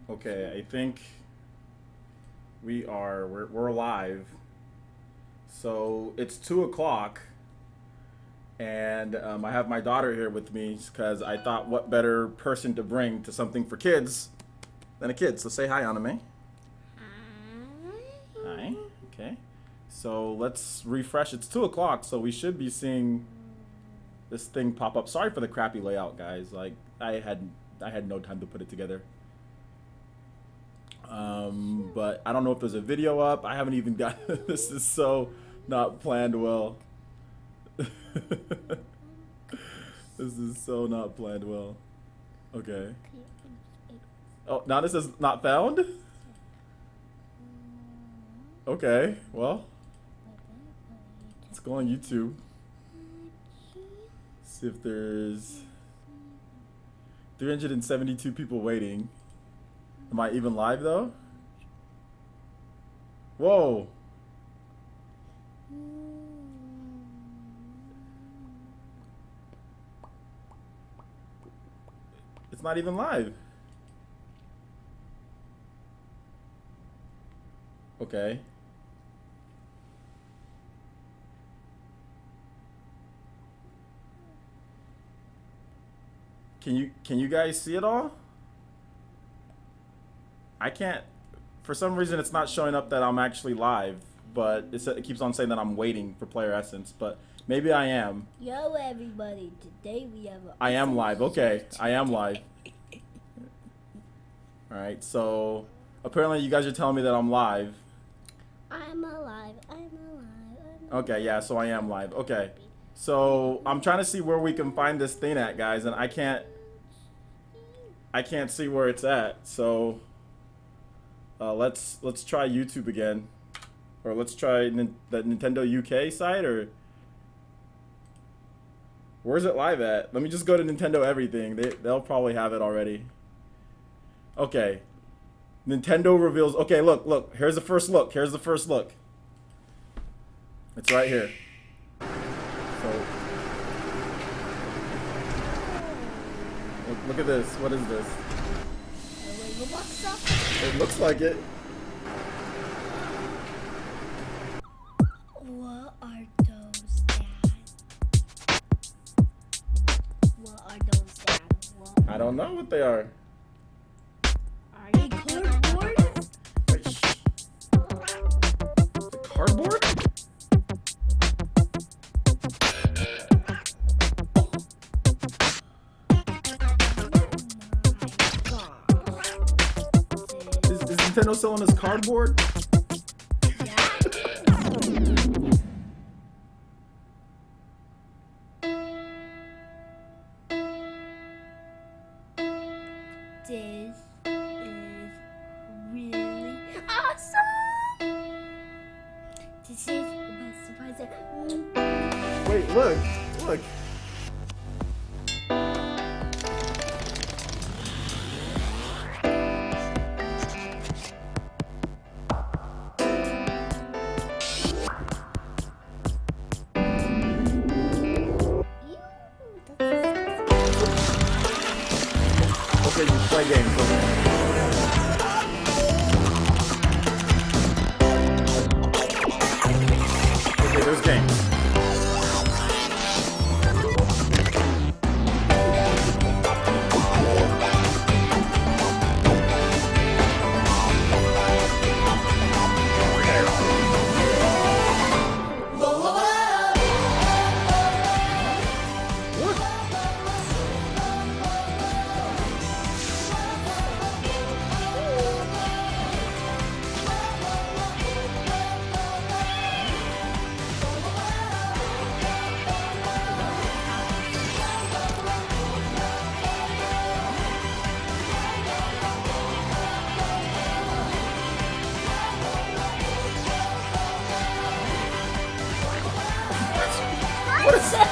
Okay, I think we're live. So it's 2 o'clock, and I have my daughter here with me because I thought what better person to bring to something for kids than a kid. So say hi, Anime. Hi. Okay. So let's refresh. It's 2 o'clock, so we should be seeing this thing pop up. Sorry for the crappy layout, guys. Like I had no time to put it together. But I don't know if there's a video up. I haven't even got. This is so not planned well. This is so not planned well. Okay. Oh, now this is not found? Okay, well. Let's go on YouTube. See if there's 372 people waiting. Am I even live though? Whoa. It's not even live. Okay. Can you guys see it all? I can't, for some reason it's not showing up that I'm actually live, but it keeps on saying that I'm waiting for PlayerEssence, but maybe I am. Yo everybody, today we have I am live, okay, I am live. Alright, so apparently you guys are telling me that I'm live. I'm alive. Okay, yeah, so I am live, okay. So I'm trying to see where we can find this thing at, guys, and I can't see where it's at, so let's try YouTube again, or let's try the Nintendo UK site, or where's it live at? Let me just go to Nintendo Everything. They'll probably have it already. Okay, Nintendo reveals. Okay, look. Here's the first look. It's right here. So look at this. What is this? It looks like it. What are those, Dad? What are those, Dad? I don't know what they are. Are they cardboard? Wait, shh. The cardboard? Is Nintendo selling us cardboard? This is really awesome! This is the best surprise ever. Wait, look. Okay, you play games. Okay, there's games. What is that?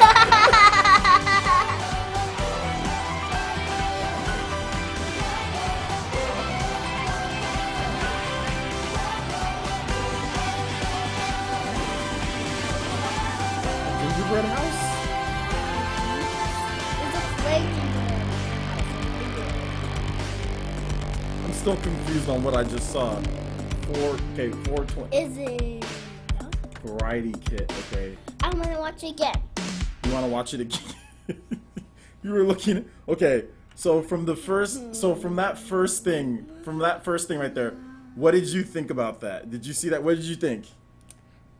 Gingerbread house? It's a flaky still confused on what I just saw. 420. Is it? Variety kit. Okay. I want to watch it again. You want to watch it again? You were looking. Okay. So from the first. So from that first thing. From that first thing right there. What did you think about that? Did you see that? What did you think?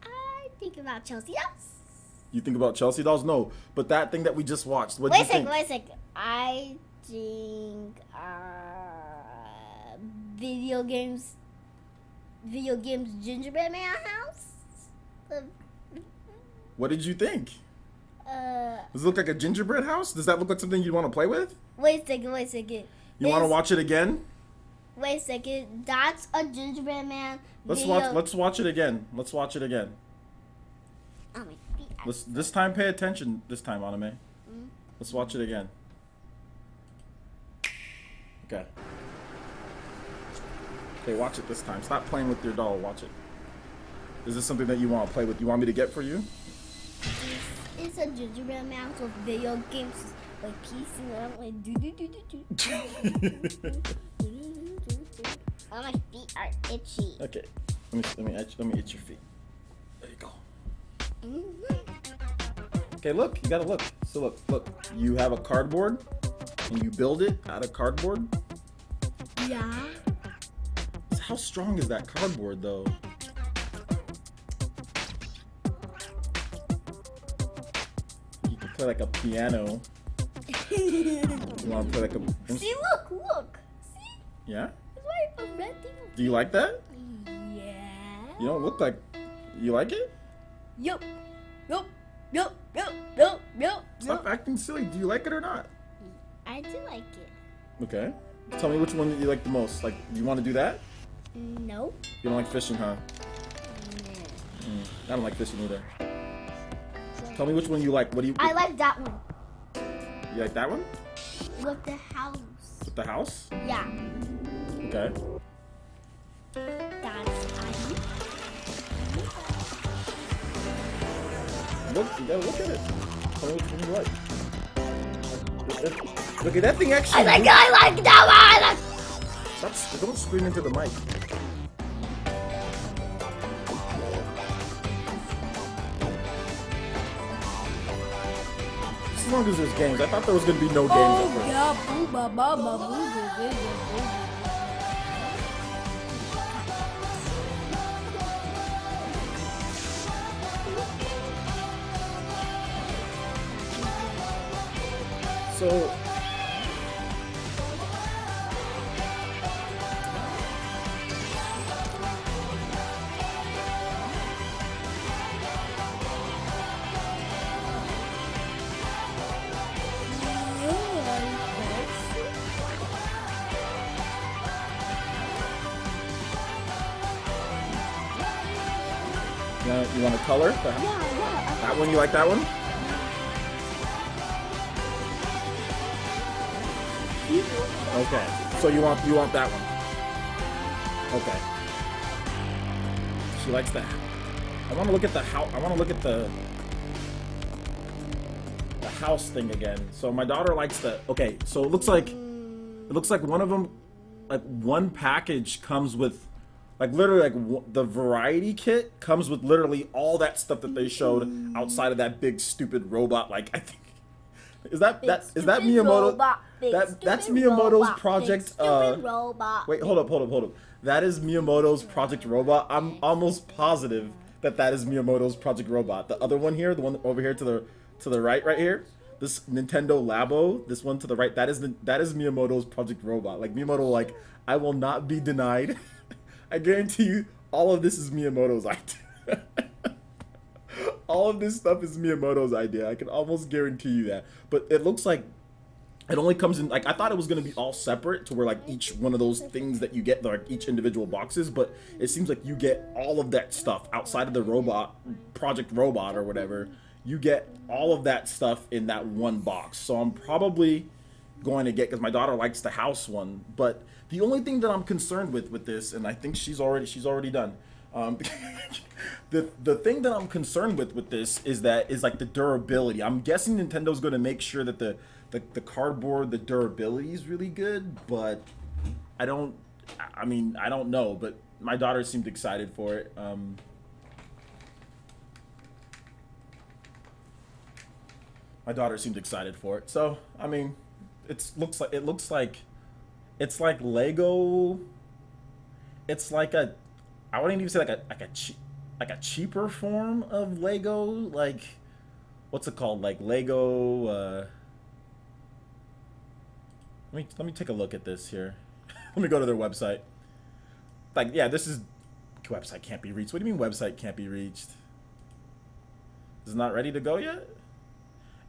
I think about Chelsea dolls. You think about Chelsea dolls? No. But that thing that we just watched. What did you think? Wait a second. I think video games gingerbread man house. What did you think? Does it look like a gingerbread house? Does that look like something you'd want to play with? Wait a second. You want to watch it again? Wait a second. That's a gingerbread man. Let's watch it again. Let's watch it again. Oh my feet. This time pay attention. This time, Anime. Let's watch it again. Okay. Okay, watch it this time. Stop playing with your doll. Watch it. Is this something that you want to play with? You want me to get for you? It's a gingerbread man with video games like piecing around like do. Oh, my feet are itchy. Okay. Let me itch your feet. There you go. Okay, look. You gotta look. So look. You have a cardboard, and you build it out of cardboard. Yeah. How strong is that cardboard, though? You can play like a piano. You want to play like a... See, look. See? Yeah? That's why a red thing. Do you like that? Yeah. You don't look like... You like it? Yup. Stop acting silly. Do you like it or not? I do like it. Okay. Tell me which one you like the most. Like, you want to do that? No. You don't like fishing, huh? I don't like fishing either. Tell me which one you like. What do you... I like that one. You like that one? With the house. With the house? Yeah. Okay. That's Look, you gotta look at it. Tell me which one you like. Look at that thing actually. I like that one. Stop, don't scream into the mic. As long as there's games. I thought there was gonna be no games at first. Yeah, booba, baba, booba. So you want to color? Yeah. That one, you like that one? Okay. So you want that one. Okay. She likes that. I want to look at the house. I want to look at the house thing again. So my daughter likes the. Okay. So it looks like one of them, like one package comes with, like literally like the variety kit comes with literally all that stuff that they showed outside of that big stupid robot. Like I think. Is that Miyamoto? That's Miyamoto's project. Wait, hold up. That is Miyamoto's Project Robot. I'm almost positive that is Miyamoto's Project Robot. The other one here, the one over here to the right here, this Nintendo Labo, this one to the right, that is Miyamoto's Project Robot. Like Miyamoto, like I will not be denied. I guarantee you, all of this is Miyamoto's idea. All of this stuff is Miyamoto's idea. I can almost guarantee you that. But it looks like it only comes in, like, I thought it was going to be all separate to where, like, each one of those things that you get, like, each individual boxes. But it seems like you get all of that stuff outside of the robot, Project Robot or whatever. You get all of that stuff in that one box. So I'm probably going to get, because my daughter likes the house one. But the only thing that I'm concerned with this, and I think she's already done, the thing that I'm concerned with this is like the durability. I'm guessing Nintendo's going to make sure that the cardboard, the durability is really good, but I don't I mean, I don't know, but my daughter seemed excited for it. My daughter seemed excited for it. So, I mean, it looks like it's like Lego. It's like a, I wouldn't even say like a cheaper form of Lego. Like, what's it called? Like Lego. Let me take a look at this here. Let me go to their website. Like, yeah, this is website can't be reached. What do you mean website can't be reached? Is it not ready to go yet?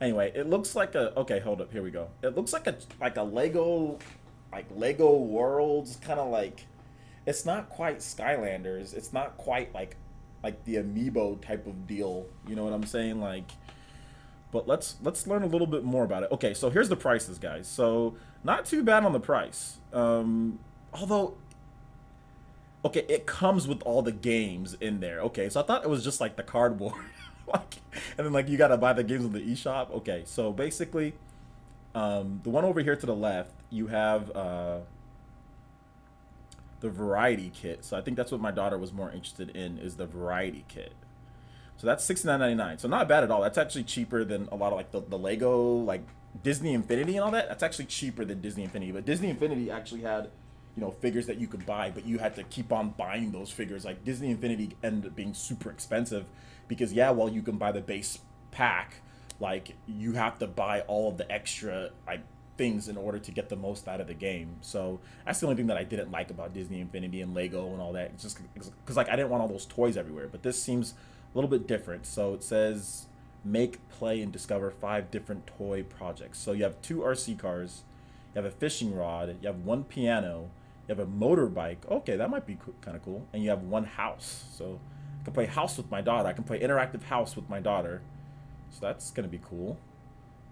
Anyway, it looks like a, okay, hold up, here we go. It looks like a Lego, like Lego Worlds, kind of like, it's not quite Skylanders. It's not quite like the Amiibo type of deal. You know what I'm saying? Like, but let's learn a little bit more about it. Okay, so here's the prices, guys. So not too bad on the price. Although, okay, it comes with all the games in there. Okay, so I thought it was just like the cardboard. Like, and then like you gotta buy the games in the eShop. Okay, so basically, the one over here to the left, you have the variety kit. So I think that's what my daughter was more interested in, is the variety kit. So that's $69.99. So not bad at all. That's actually cheaper than a lot of like the Lego, like Disney Infinity and all that. That's actually cheaper than Disney Infinity. But Disney Infinity actually had, you know, figures that you could buy, but you had to keep on buying those figures. Like Disney Infinity ended up being super expensive because, yeah, while you can buy the base pack, like you have to buy all of the extra like things in order to get the most out of the game. So that's the only thing that I didn't like about Disney Infinity and Lego and all that. It's just because like I didn't want all those toys everywhere. But this seems a little bit different. So it says make, play, and discover 5 different toy projects. So you have 2 RC cars, you have a fishing rod, you have 1 piano, you have a motorbike. Okay, that might be kind of cool. And you have 1 house. So I can play house with my daughter. I can play interactive house with my daughter. So that's going to be cool.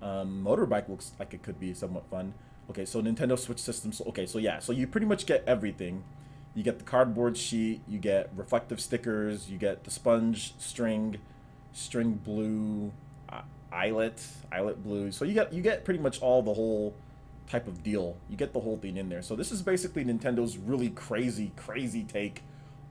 Motorbike looks like it could be somewhat fun. Okay, so Nintendo Switch system. So, okay, so yeah, so you pretty much get everything. You get the cardboard sheet, you get reflective stickers, you get the sponge string blue, eyelet blue. So you get pretty much all the whole type of deal. You get the whole thing in there. So this is basically Nintendo's really crazy take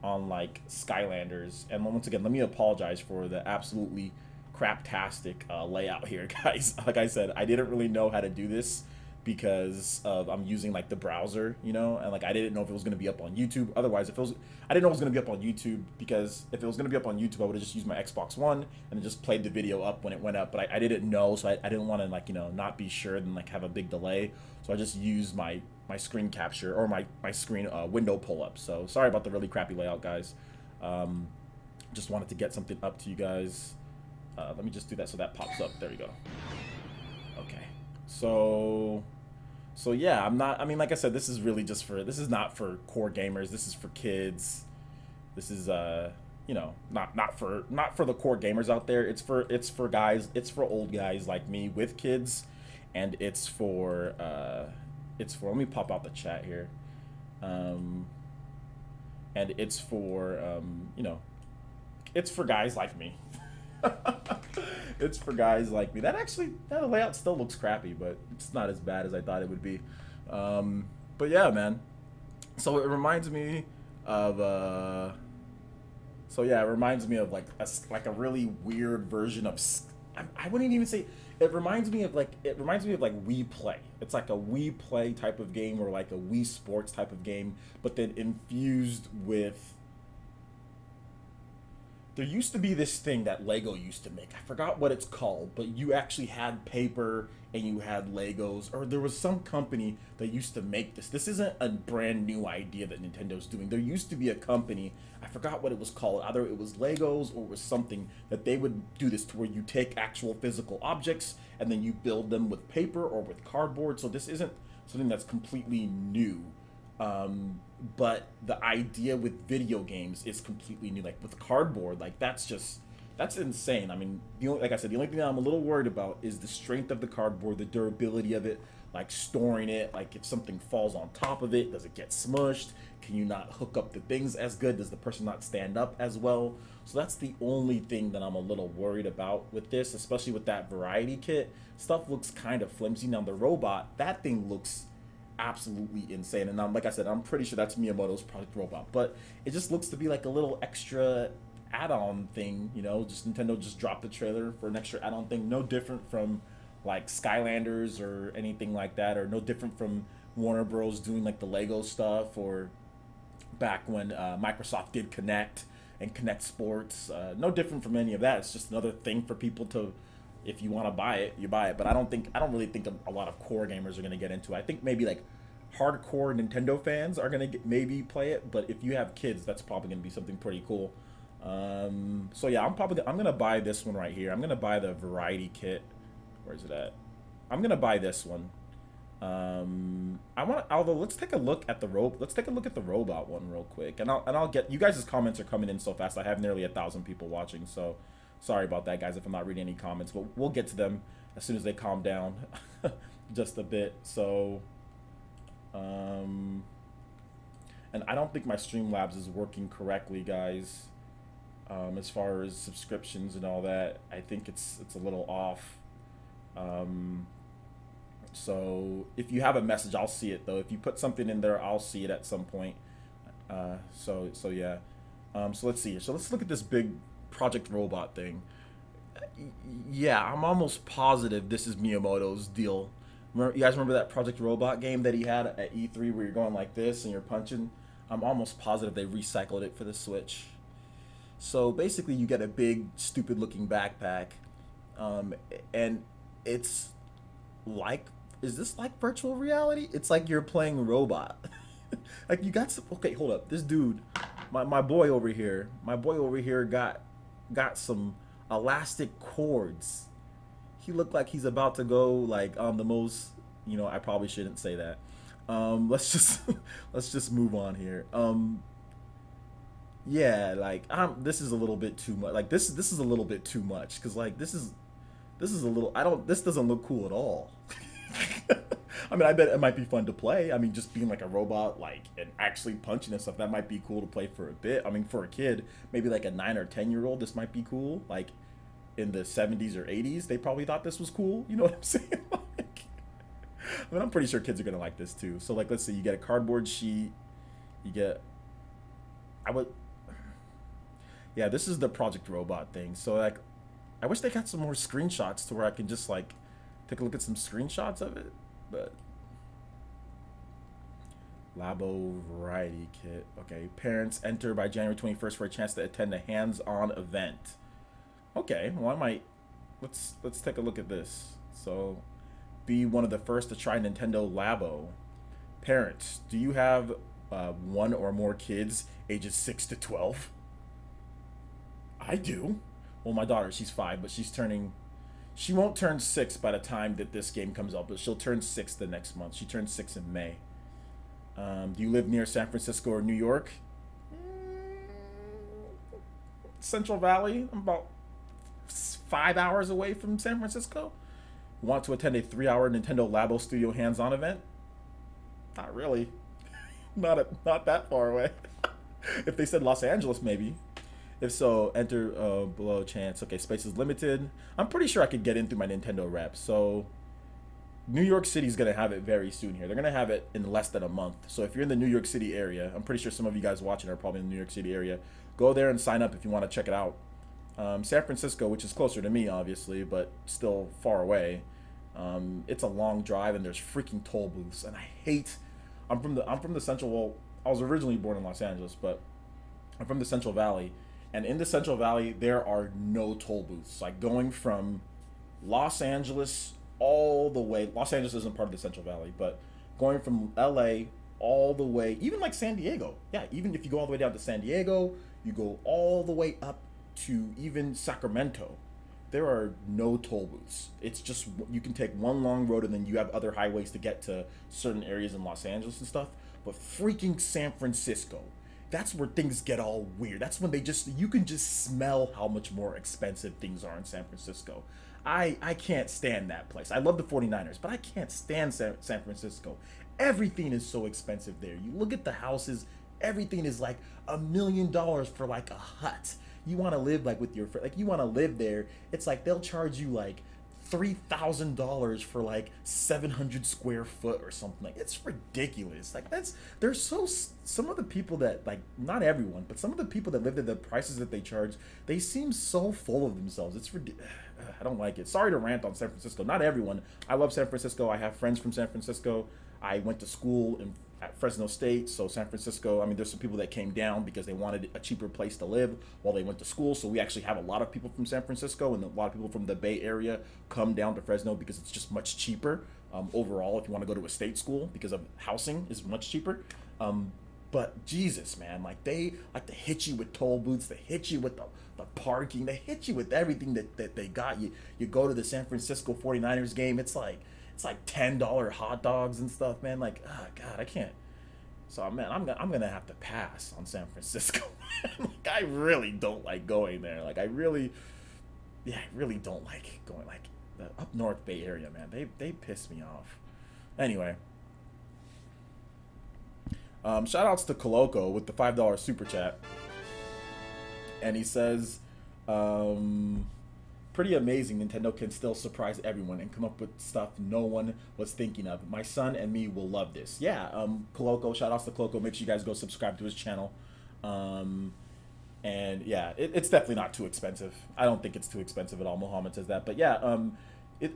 on like Skylanders. And once again, let me apologize for the absolutely craptastic layout here, guys. Like I said, I didn't really know how to do this because I'm using like the browser, you know, and like I didn't know if it was going to be up on YouTube. Otherwise, if it was, I didn't know it was going to be up on YouTube, because if it was going to be up on YouTube, I would have just used my Xbox One and then just played the video up when it went up. But I didn't know, so I didn't want to, like, you know, not be sure and like have a big delay. So I just used my screen capture, or my screen window pull up. So sorry about the really crappy layout, guys. Just wanted to get something up to you guys. Let me just do that so that pops up. There you go. Okay. So yeah, I mean, like I said, this is really just for, this is not for core gamers. This is for kids. This is, you know, not for the core gamers out there. It's for guys, it's for old guys like me with kids. And it's for, let me pop out the chat here. And it's for, you know, it's for guys like me. It's for guys like me. That layout still looks crappy, but it's not as bad as I thought it would be. But yeah, man. So it reminds me of like a really weird version of, I wouldn't even say, it reminds me of like Wii Play. It's like a Wii Play type of game, or like a Wii Sports type of game, but then infused with, there used to be this thing that Lego used to make. I forgot what it's called, but you actually had paper and you had Legos, or there was some company that used to make this. This isn't a brand new idea that Nintendo's doing. There used to be a company, I forgot what it was called. Either it was Legos or it was something that they would do this to, where you take actual physical objects and then you build them with paper or with cardboard. So this isn't something that's completely new. But the idea with video games is completely new. Like with cardboard, like that's insane. I mean, like I said, the only thing that I'm a little worried about is the strength of the cardboard, the durability of it, like storing it. Like if something falls on top of it, does it get smushed? Can you not hook up the things as good? Does the person not stand up as well? So that's the only thing that I'm a little worried about with this, especially with that variety kit. Stuff looks kind of flimsy. Now the robot, that thing looks absolutely insane. And like I said, I'm pretty sure that's Miyamoto's Project Robot, but it just looks to be like a little extra add-on thing, you know, just Nintendo just dropped the trailer for an extra add-on thing, no different from like Skylanders or anything like that, or no different from Warner Bros. Doing like the Lego stuff, or back when Microsoft did Connect and Connect Sports. No different from any of that. It's just another thing for people to, if you want to buy it, you buy it. But I don't really think a lot of core gamers are going to get into it. I think maybe like hardcore Nintendo fans are going to maybe play it. But if you have kids, that's probably going to be something pretty cool. So yeah, I'm going to buy this one right here. I'm going to buy the variety kit. Where's it at? I'm going to buy this one. Although let's take a look at the robot one real quick, and I'll get, you guys' comments are coming in so fast. I have nearly 1,000 people watching, so sorry about that, guys, if I'm not reading any comments, but we'll get to them as soon as they calm down just a bit. So and I don't think my Streamlabs is working correctly, guys, as far as subscriptions and all that. I think it's a little off. So if you have a message, I'll see it though. If you put something in there, I'll see it at some point. So yeah. So let's see. So let's look at this big Project Robot thing. Yeah, I'm almost positive this is Miyamoto's deal. You guys remember that Project Robot game that he had at E3 where you're going like this and you're punching? I'm almost positive they recycled it for the Switch. So basically you get a big, stupid looking backpack. And it's like, is this like virtual reality? It's like you're playing a robot. Like you got some, okay, hold up. This dude, my boy over here got some elastic cords. He looked like he's about to go like on the most, you know, I probably shouldn't say that. Let's just move on here. Yeah, like this is a little bit too much. Like this is a little bit too much, because like this is a little, this doesn't look cool at all. I mean, I bet it might be fun to play. I mean, just being like a robot, like, and actually punching and stuff, that might be cool to play for a bit. I mean, for a kid, maybe like a 9 or 10-year-old, this might be cool. Like in the 70s or 80s, they probably thought this was cool. You know what I'm saying? Like, I mean, I'm pretty sure kids are gonna like this too. So like, let's see, you get a cardboard sheet, you get, yeah, this is the Project Robot thing. So like, I wish they got some more screenshots to where I can just like take a look at some screenshots of it. But Labo variety kit. Okay, parents enter by January 21st for a chance to attend a hands-on event. Okay, well I might, let's take a look at this. So, be one of the first to try Nintendo Labo. Parents, do you have one or more kids ages 6 to 12? I do. Well, my daughter, she's 5, but she won't turn 6 by the time that this game comes out, but she'll turn 6 the next month. She turns 6 in May. Do you live near San Francisco or New York? Central Valley. I'm about 5 hours away from San Francisco. Want to attend a 3-hour Nintendo Labo Studio hands-on event? Not really. not that far away. If they said Los Angeles, maybe. If so, enter below chance. Okay, space is limited. I'm pretty sure I could get in through my Nintendo rep. So New York City's going to have it very soon here. They're going to have it in less than a month. So if you're in the New York City area, I'm pretty sure some of you guys watching are probably in the New York City area. Go there and sign up if you want to check it out. San Francisco, which is closer to me, obviously, but still far away. It's a long drive, and there's freaking toll booths. And I hate... I'm from the Central... Well, I was originally born in Los Angeles, but I'm from the Central Valley. And in the Central Valley, there are no toll booths. Like going from Los Angeles all the way, Los Angeles isn't part of the Central Valley, but going from LA all the way, even like San Diego. Yeah, even if you go all the way down to San Diego, you go all the way up to even Sacramento. There are no toll booths. It's just, you can take one long road and then you have other highways to get to certain areas in Los Angeles and stuff. But freaking San Francisco, that's where things get all weird. That's when you can just smell how much more expensive things are in San Francisco. I can't stand that place. I love the 49ers, but I can't stand San Francisco. Everything is so expensive there. You look at the houses, everything is like $1 million for like a hut. You want to live like with your friend, like you want to live there. It's like they'll charge you like $3,000 for like 700 square foot or something. Like, it's ridiculous. Like, there's some of the people that, like, not everyone, but some of the people that live at the prices that they charge, they seem so full of themselves. It's ridiculous. I don't like it. Sorry to rant on San Francisco. Not everyone. I love San Francisco. I have friends from San Francisco. I went to school at Fresno State, so San Francisco, I mean, there's some people that came down because they wanted a cheaper place to live while they went to school. So we actually have a lot of people from San Francisco, and a lot of people from the Bay Area come down to Fresno because it's just much cheaper overall if you want to go to a state school, because of housing is much cheaper. But Jesus, man, like, they like to hit you with toll booths, they hit you with the parking, they hit you with everything that they got. You go to the San Francisco 49ers game, it's like $10 hot dogs and stuff, man. Like, oh God, I can't. So, man, I'm gonna have to pass on San Francisco. Like, I really don't like going there. Like, I really don't like going. Like, the up north Bay Area, man, they piss me off. Anyway, shout outs to Coloco with the $5 super chat, and he says, pretty amazing Nintendo can still surprise everyone and come up with stuff no one was thinking of. My son and me will love this. Yeah, Coloco, shout outs to Coloco. Make sure you guys go subscribe to his channel. And yeah, it's definitely not too expensive. I don't think it's too expensive at all. Mohammed says that. But yeah,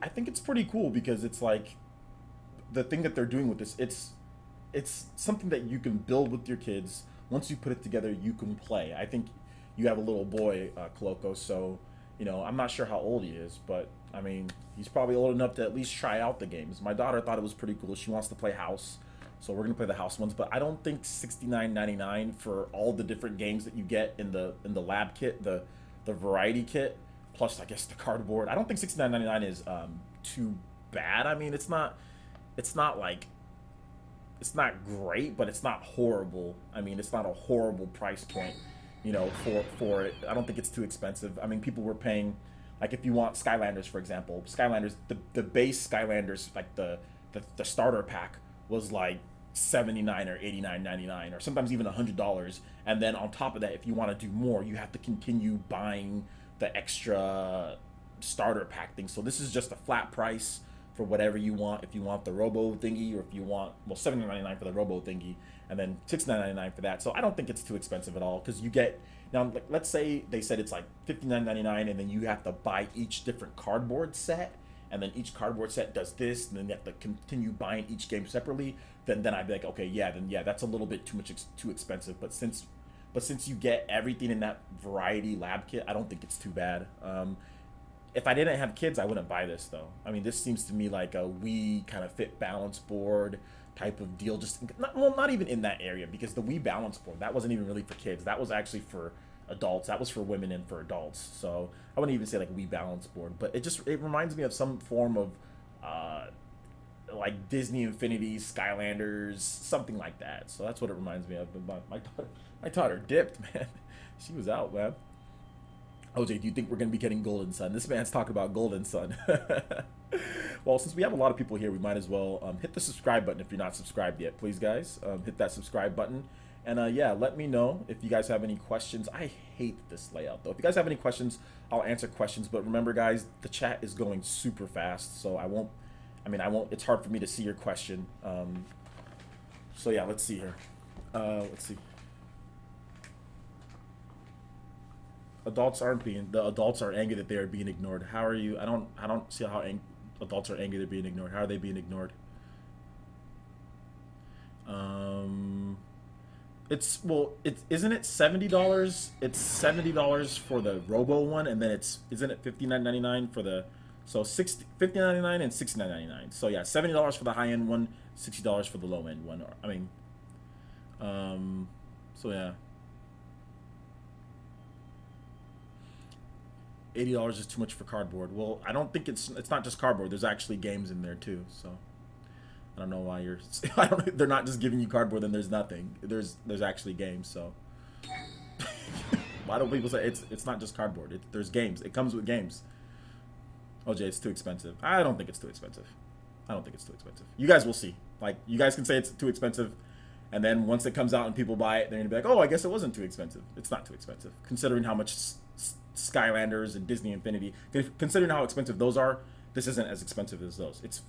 I think it's pretty cool because it's like the thing that they're doing with this, it's something that you can build with your kids. Once you put it together, you can play. I think you have a little boy, Coloco, so you know, I'm not sure how old he is, but I mean, he's probably old enough to at least try out the games. My daughter thought it was pretty cool. She wants to play house, so we're gonna play the house ones. But I don't think $69.99 for all the different games that you get in the lab kit, the variety kit, plus I guess the cardboard. I don't think $69.99 is too bad. I mean, it's not great, but it's not horrible. I mean, it's not a horrible price point, you know, for it. I don't think it's too expensive. I mean, people were paying, like, if you want Skylanders, for example, Skylanders, the base Skylanders, like the starter pack was like $79 or $89.99, or sometimes even $100. And then on top of that, if you want to do more, you have to continue buying the extra starter pack thing. So this is just a flat price for whatever you want. If you want the Robo thingy, or if you want, well, $7.99 for the Robo thingy, and then $69.99 for that. So I don't think it's too expensive at all, because you get, now, like, let's say they said it's like $59.99, and then you have to buy each different cardboard set, and then each cardboard set does this, and then you have to continue buying each game separately. Then I'd be like, okay, yeah, then yeah, that's a little bit too expensive. But since you get everything in that variety lab kit, I don't think it's too bad. If I didn't have kids, I wouldn't buy this, though. I mean, this seems to me like a Wii kind of fit balance board type of deal. Just not even in that area, because the Wii balance board, that wasn't even really for kids. That was actually for adults. That was for women and for adults. So I wouldn't even say like Wii balance board, but it reminds me of some form of like Disney Infinity, Skylanders, something like that. So that's what it reminds me of. But my daughter dipped, man. She was out, man. OJ, do you think we're going to be getting Golden Sun? This man's talking about Golden Sun. Well, since we have a lot of people here, we might as well hit the subscribe button if you're not subscribed yet. Please, guys, hit that subscribe button. And yeah, let me know if you guys have any questions. I hate this layout, though. If you guys have any questions, I'll answer questions. But remember, guys, the chat is going super fast, so I won't, it's hard for me to see your question. So yeah, let's see here. Let's see. The adults are angry that they are being ignored. How are you? I don't see how adults are angry they're being ignored. How are they being ignored? Isn't it $70? It's $70 for the Robo one, and then isn't it $59.99 for the, so $59.99 and $69.99. So yeah, $70 for the high end one, $60 for the low end one. I mean, so yeah. $80 is too much for cardboard. Well, I don't think it's not just cardboard. There's actually games in there too. So I don't know why you're. They're not just giving you cardboard. Then there's nothing. There's actually games. So why don't people say it's not just cardboard? There's games. It comes with games. OJ, it's too expensive. I don't think it's too expensive. I don't think it's too expensive. You guys will see. Like, you guys can say it's too expensive, and then once it comes out and people buy it, they're gonna be like, oh, I guess it wasn't too expensive. It's not too expensive, considering how much Skylanders and Disney Infinity, considering how expensive those are, this isn't as expensive as those. It's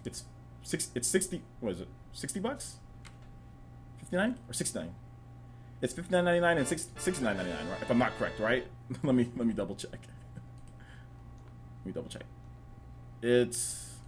60. What is it? $60? 59 or 69? It's $59.99 and $69.99, right? If I'm not correct, right? let me double check. Let me double check. It's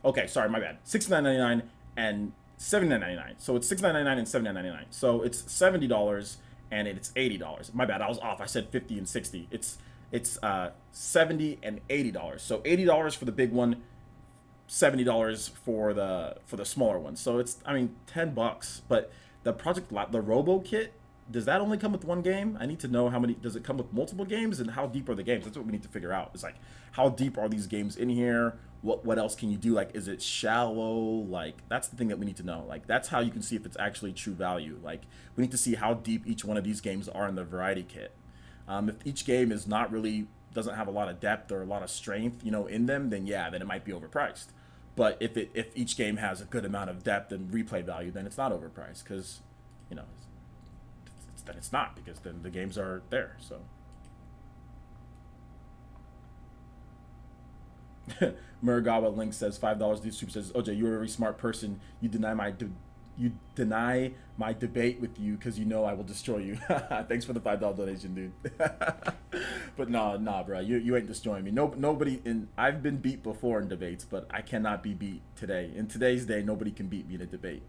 okay. Sorry, my bad. $69.99 and $79.99. So it's $69.99 and $79.99. So it's $70 and it's $80. My bad. I was off. I said 50 and 60. It's $70 and $80. So $80 for the big one, $70 for the smaller one. So it's, I mean, $10. But the Robo kit, does that only come with one game? I need to know how many. Does it come with multiple games, and how deep are the games? That's what we need to figure out. It's like, how deep are these games in here? What else can you do? Like, is it shallow? Like, that's the thing that we need to know. Like, that's how you can see if it's actually true value. Like, we need to see how deep each one of these games are in the variety kit. If each game is not really, doesn't have a lot of depth or a lot of strength, you know, in them, then yeah, then it might be overpriced. But if each game has a good amount of depth and replay value, then it's not overpriced, because, you know, then it's not, because then the games are there. So Muragawa Link says $5. Dude Super says, OJ, you're a very smart person. You deny my debate with you because you know I will destroy you. Thanks for the $5 donation, dude. But nah, bro, you ain't destroying me. Nobody I've been beat before in debates, but I cannot be beat today. In today's day, nobody can beat me in a debate.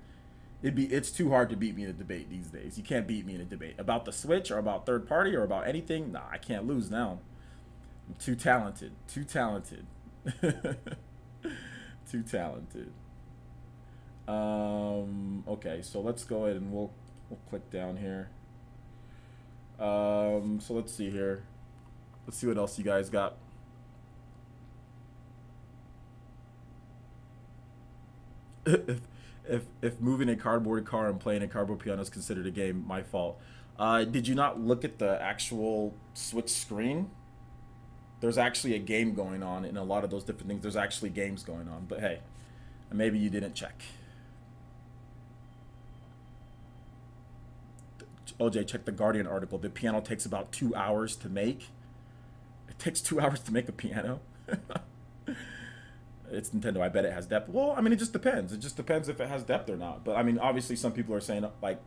It's too hard to beat me in a debate these days. You can't beat me in a debate about the Switch or about third party or about anything. Nah, I can't lose now. I'm too talented. Too talented. Too talented. Okay, so let's go ahead and we'll click down here. So let's see here. Let's see what else you guys got. If moving a cardboard car and playing a cardboard piano is considered a game, my fault. Did you not look at the actual Switch screen? There's actually a game going on in a lot of those different things. There's actually games going on, but hey, maybe you didn't check. OJ, check the Guardian article. The piano takes about 2 hours to make. It takes 2 hours to make a piano. It's Nintendo. I bet it has depth. Well, I mean, it just depends. It just depends if it has depth or not. But I mean, obviously, some people are saying, like,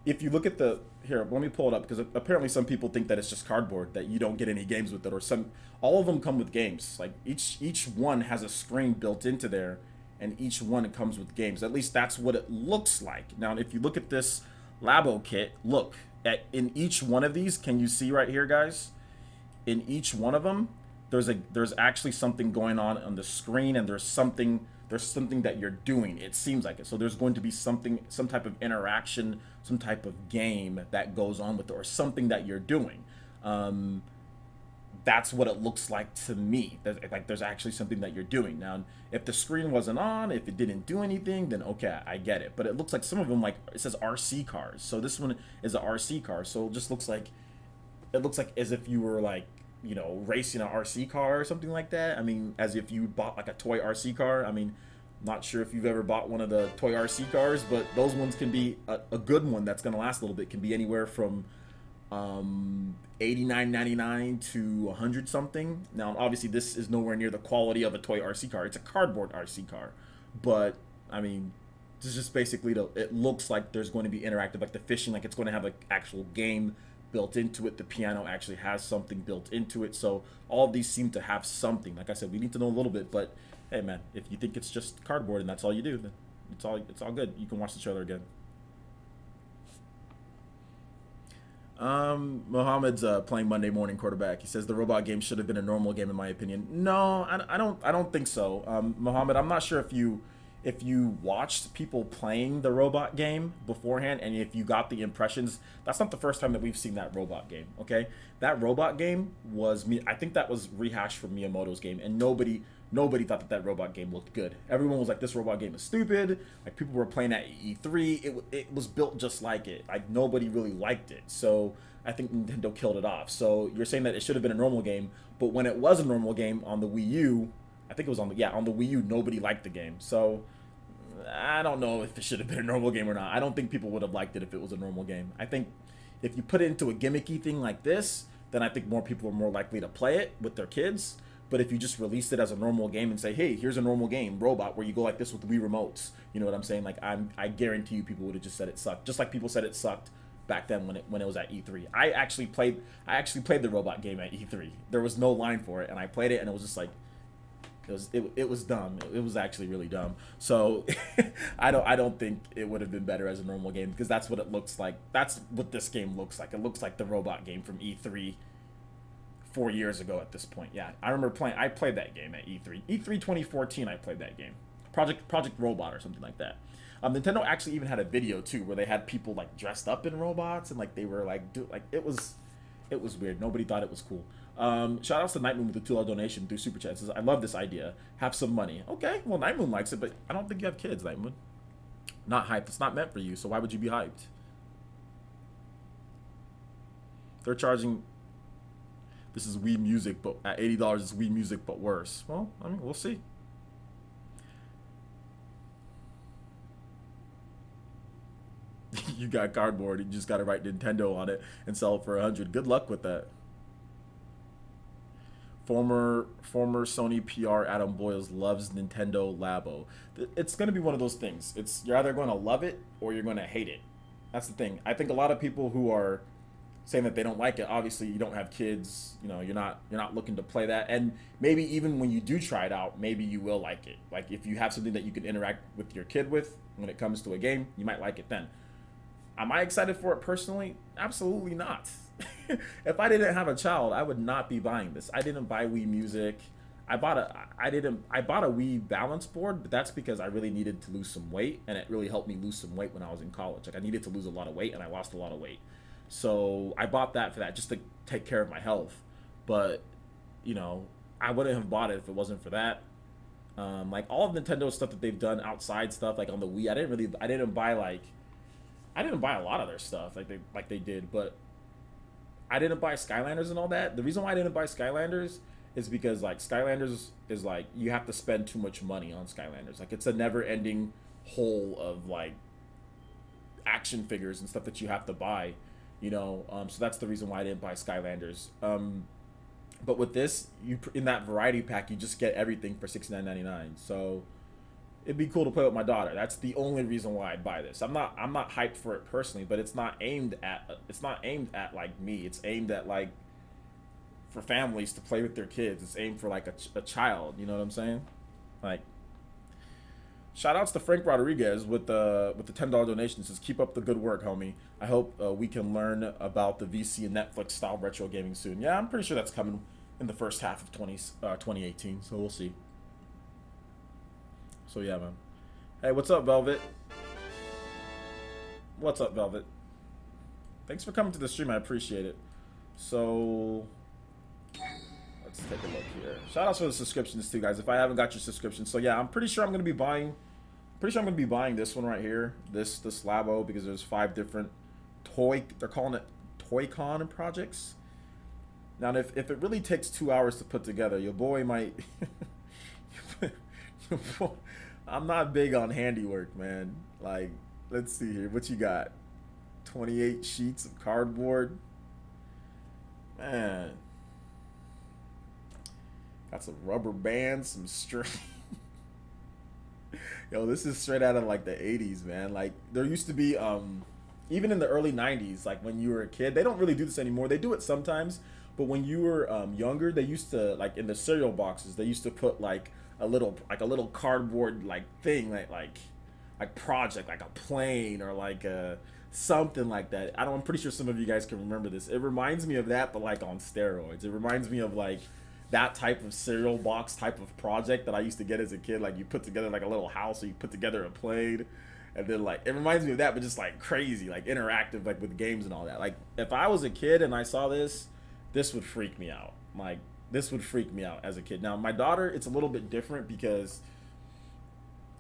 if you look at the here, let me pull it up, because apparently some people think that it's just cardboard, that you don't get any games with it, or all of them come with games. Like each one has a screen built into there, and each one comes with games. At least that's what it looks like. Now, if you look at this Labo kit, look in each one of these. Can you see right here, guys? In each one of them, there's actually something going on the screen, and there's something that you're doing. It seems like it. So there's going to be some type of interaction, some type of game that goes on with it, or something that you're doing. That's what it looks like to me. There's actually something that you're doing. Now, if the screen wasn't on, if it didn't do anything, then okay, I get it. But it looks like some of them, like it says RC cars. So this one is a RC car. So it just looks like as if you were like, you know, racing an RC car or something like that. I mean, as if you bought like a toy RC car. I mean, I'm not sure if you've ever bought one of the toy RC cars, but those ones can be a good one that's going to last a little bit. Can be anywhere from $89.99 to $100 something. Now, obviously, this is nowhere near the quality of a toy RC car. It's a cardboard RC car, but I mean, this is just basically it looks like there's going to be interactive, like the fishing, like it's going to have an actual game built into it. The piano actually has something built into it. So all of these seem to have something. Like I said, we need to know a little bit, but hey man, if you think it's just cardboard and that's all you do, then it's all good. You can watch the trailer again. Mohammed's playing Monday morning quarterback. He says the robot game should have been a normal game in my opinion. No, I don't think so. Mohammed, I'm not sure if you watched people playing the robot game beforehand, and if you got the impressions. That's not the first time that we've seen that robot game, okay? That robot game I think that was rehashed from Miyamoto's game, and nobody thought that robot game looked good. Everyone was like, this robot game is stupid. Like, people were playing at E3. It was built just like it. Like, nobody really liked it. So I think Nintendo killed it off. So you're saying that it should have been a normal game, but when it was a normal game on the Wii U, I think it was on the Wii U, nobody liked the game. So I don't know if it should have been a normal game or not. I don't think people would have liked it if it was a normal game. I think If you put it into a gimmicky thing like this, then I think more people are more likely to play it with their kids. But if you just released it as a normal game and say, hey, here's a normal game, Robot, where you go like this with Wii remotes, you know what I'm saying? Like, I guarantee you people would have just said it sucked. Just like people said it sucked back then when it was at E3. I actually played the Robot game at E3. There was no line for it, and I played it, and it was just like, it was dumb. It was actually really dumb. So I don't think it would have been better as a normal game, because that's what it looks like. That's what this game looks like. It looks like the Robot game from E3 4 years ago at this point. Yeah, I remember I played that game at E3. E3 2014, I played that game. Project Robot or something like that. Nintendo actually even had a video too where they had people like dressed up in robots, and like they were like it was weird. Nobody thought it was cool. Shout outs to Nightmoon with the $2 donation through Super Chat. Says, I love this idea. Have some money. Okay, well Nightmoon likes it, but I don't think you have kids, Nightmoon. Not hyped. It's not meant for you, so why would you be hyped? They're charging. This is Wii Music, but at $80 it's Wii Music, but worse. Well, I mean, we'll see. You got cardboard. You just got to write Nintendo on it and sell it for $100. Good luck with that. Former Sony PR Adam Boyles loves Nintendo Labo. It's going to be one of those things. You're either going to love it or you're going to hate it. That's the thing. I think a lot of people who are saying that they don't like it, obviously you don't have kids, you know, you're not looking to play that, and maybe even when you do try it out, maybe you will like it. Like if you have something that you can interact with your kid with when it comes to a game, you might like it then. Am I excited for it personally? Absolutely not. If I didn't have a child, I would not be buying this. I didn't buy Wii Music. I bought a Wii balance board, but that's because I really needed to lose some weight, and it really helped me lose some weight when I was in college. Like I needed to lose a lot of weight, and I lost a lot of weight. So I bought that for that, just to take care of my health. But, you know, I wouldn't have bought it if it wasn't for that. Like all of Nintendo stuff that they've done outside stuff, like on the Wii, I didn't buy a lot of their stuff like they did, but I didn't buy Skylanders and all that. The reason why I didn't buy Skylanders is because like Skylanders is like you have to spend too much money on Skylanders. Like it's a never-ending hole of like action figures and stuff that you have to buy. You know, so that's the reason why I didn't buy Skylanders. But with this, in that variety pack, you just get everything for $69.99. So it'd be cool to play with my daughter. That's the only reason why I'd buy this. I'm not hyped for it personally, but it's not aimed at like me. It's aimed at like for families to play with their kids. It's aimed for like a child. You know what I'm saying? Like. Shout outs to Frank Rodriguez with the $10 donation. Says, keep up the good work, homie. I hope we can learn about the VC and Netflix style retro gaming soon. Yeah, I'm pretty sure that's coming in the first half of 2018, so we'll see. So yeah, man. Hey, what's up, Velvet? What's up, Velvet? Thanks for coming to the stream. I appreciate it. So let's take a look here. Shout outs for the subscriptions too, guys. If I haven't got your subscription, so yeah, I'm pretty sure I'm gonna be buying. This one right here, this Labo, because there's 5 different they're calling it Toy-Con projects. Now, if it really takes 2 hours to put together, your boy might. I'm not big on handiwork, man. Like, let's see here. What you got? 28 sheets of cardboard. Man. Got some rubber bands, some string. Yo, this is straight out of like the 80s, man. Like there used to be even in the early 90s, like when you were a kid, they don't really do this anymore. They do it sometimes, but when you were younger, they used to, like in the cereal boxes, they used to put like a little cardboard like thing, like project, like a plane or like something like that. I'm pretty sure some of you guys can remember this. It reminds me of that, but like on steroids. It reminds me of like that type of cereal box type of project that I used to get as a kid. Like you put together like a little house, or you put together a plane, and then like it reminds me of that, but just like crazy, like interactive, like with games and all that. Like if I was a kid and I saw this would freak me out. Like this would freak me out as a kid. Now my daughter, it's a little bit different because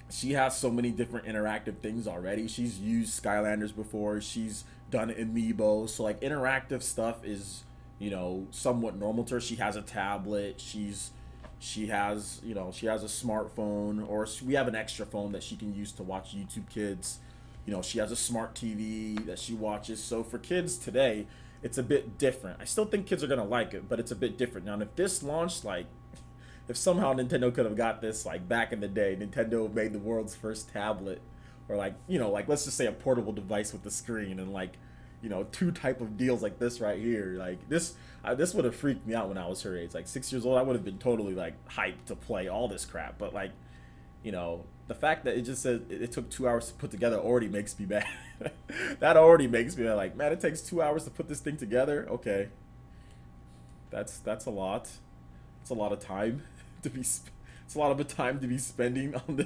she has so many different interactive things already. She's used Skylanders before. She's done Amiibo, so like interactive stuff is, you know, somewhat normal to her. She has a tablet. She has a smartphone, or we have an extra phone that she can use to watch YouTube Kids. You know, she has a smart TV that she watches. So for kids today, it's a bit different. I still think kids are gonna like it, but it's a bit different. Now, and if this launched like, if somehow Nintendo could have got this like back in the day, Nintendo made the world's first tablet, or like, you know, like let's just say a portable device with the screen, and like, you know, two type of deals like this right here, like this would have freaked me out when I was her age, like 6 years old. I would have been totally like hyped to play all this crap, but like, you know, the fact that it just said it took 2 hours to put together already makes me mad. That already makes me mad. Like, man, it takes 2 hours to put this thing together. Okay, that's a lot. It's a lot of time to be. It's a lot of time to be spending on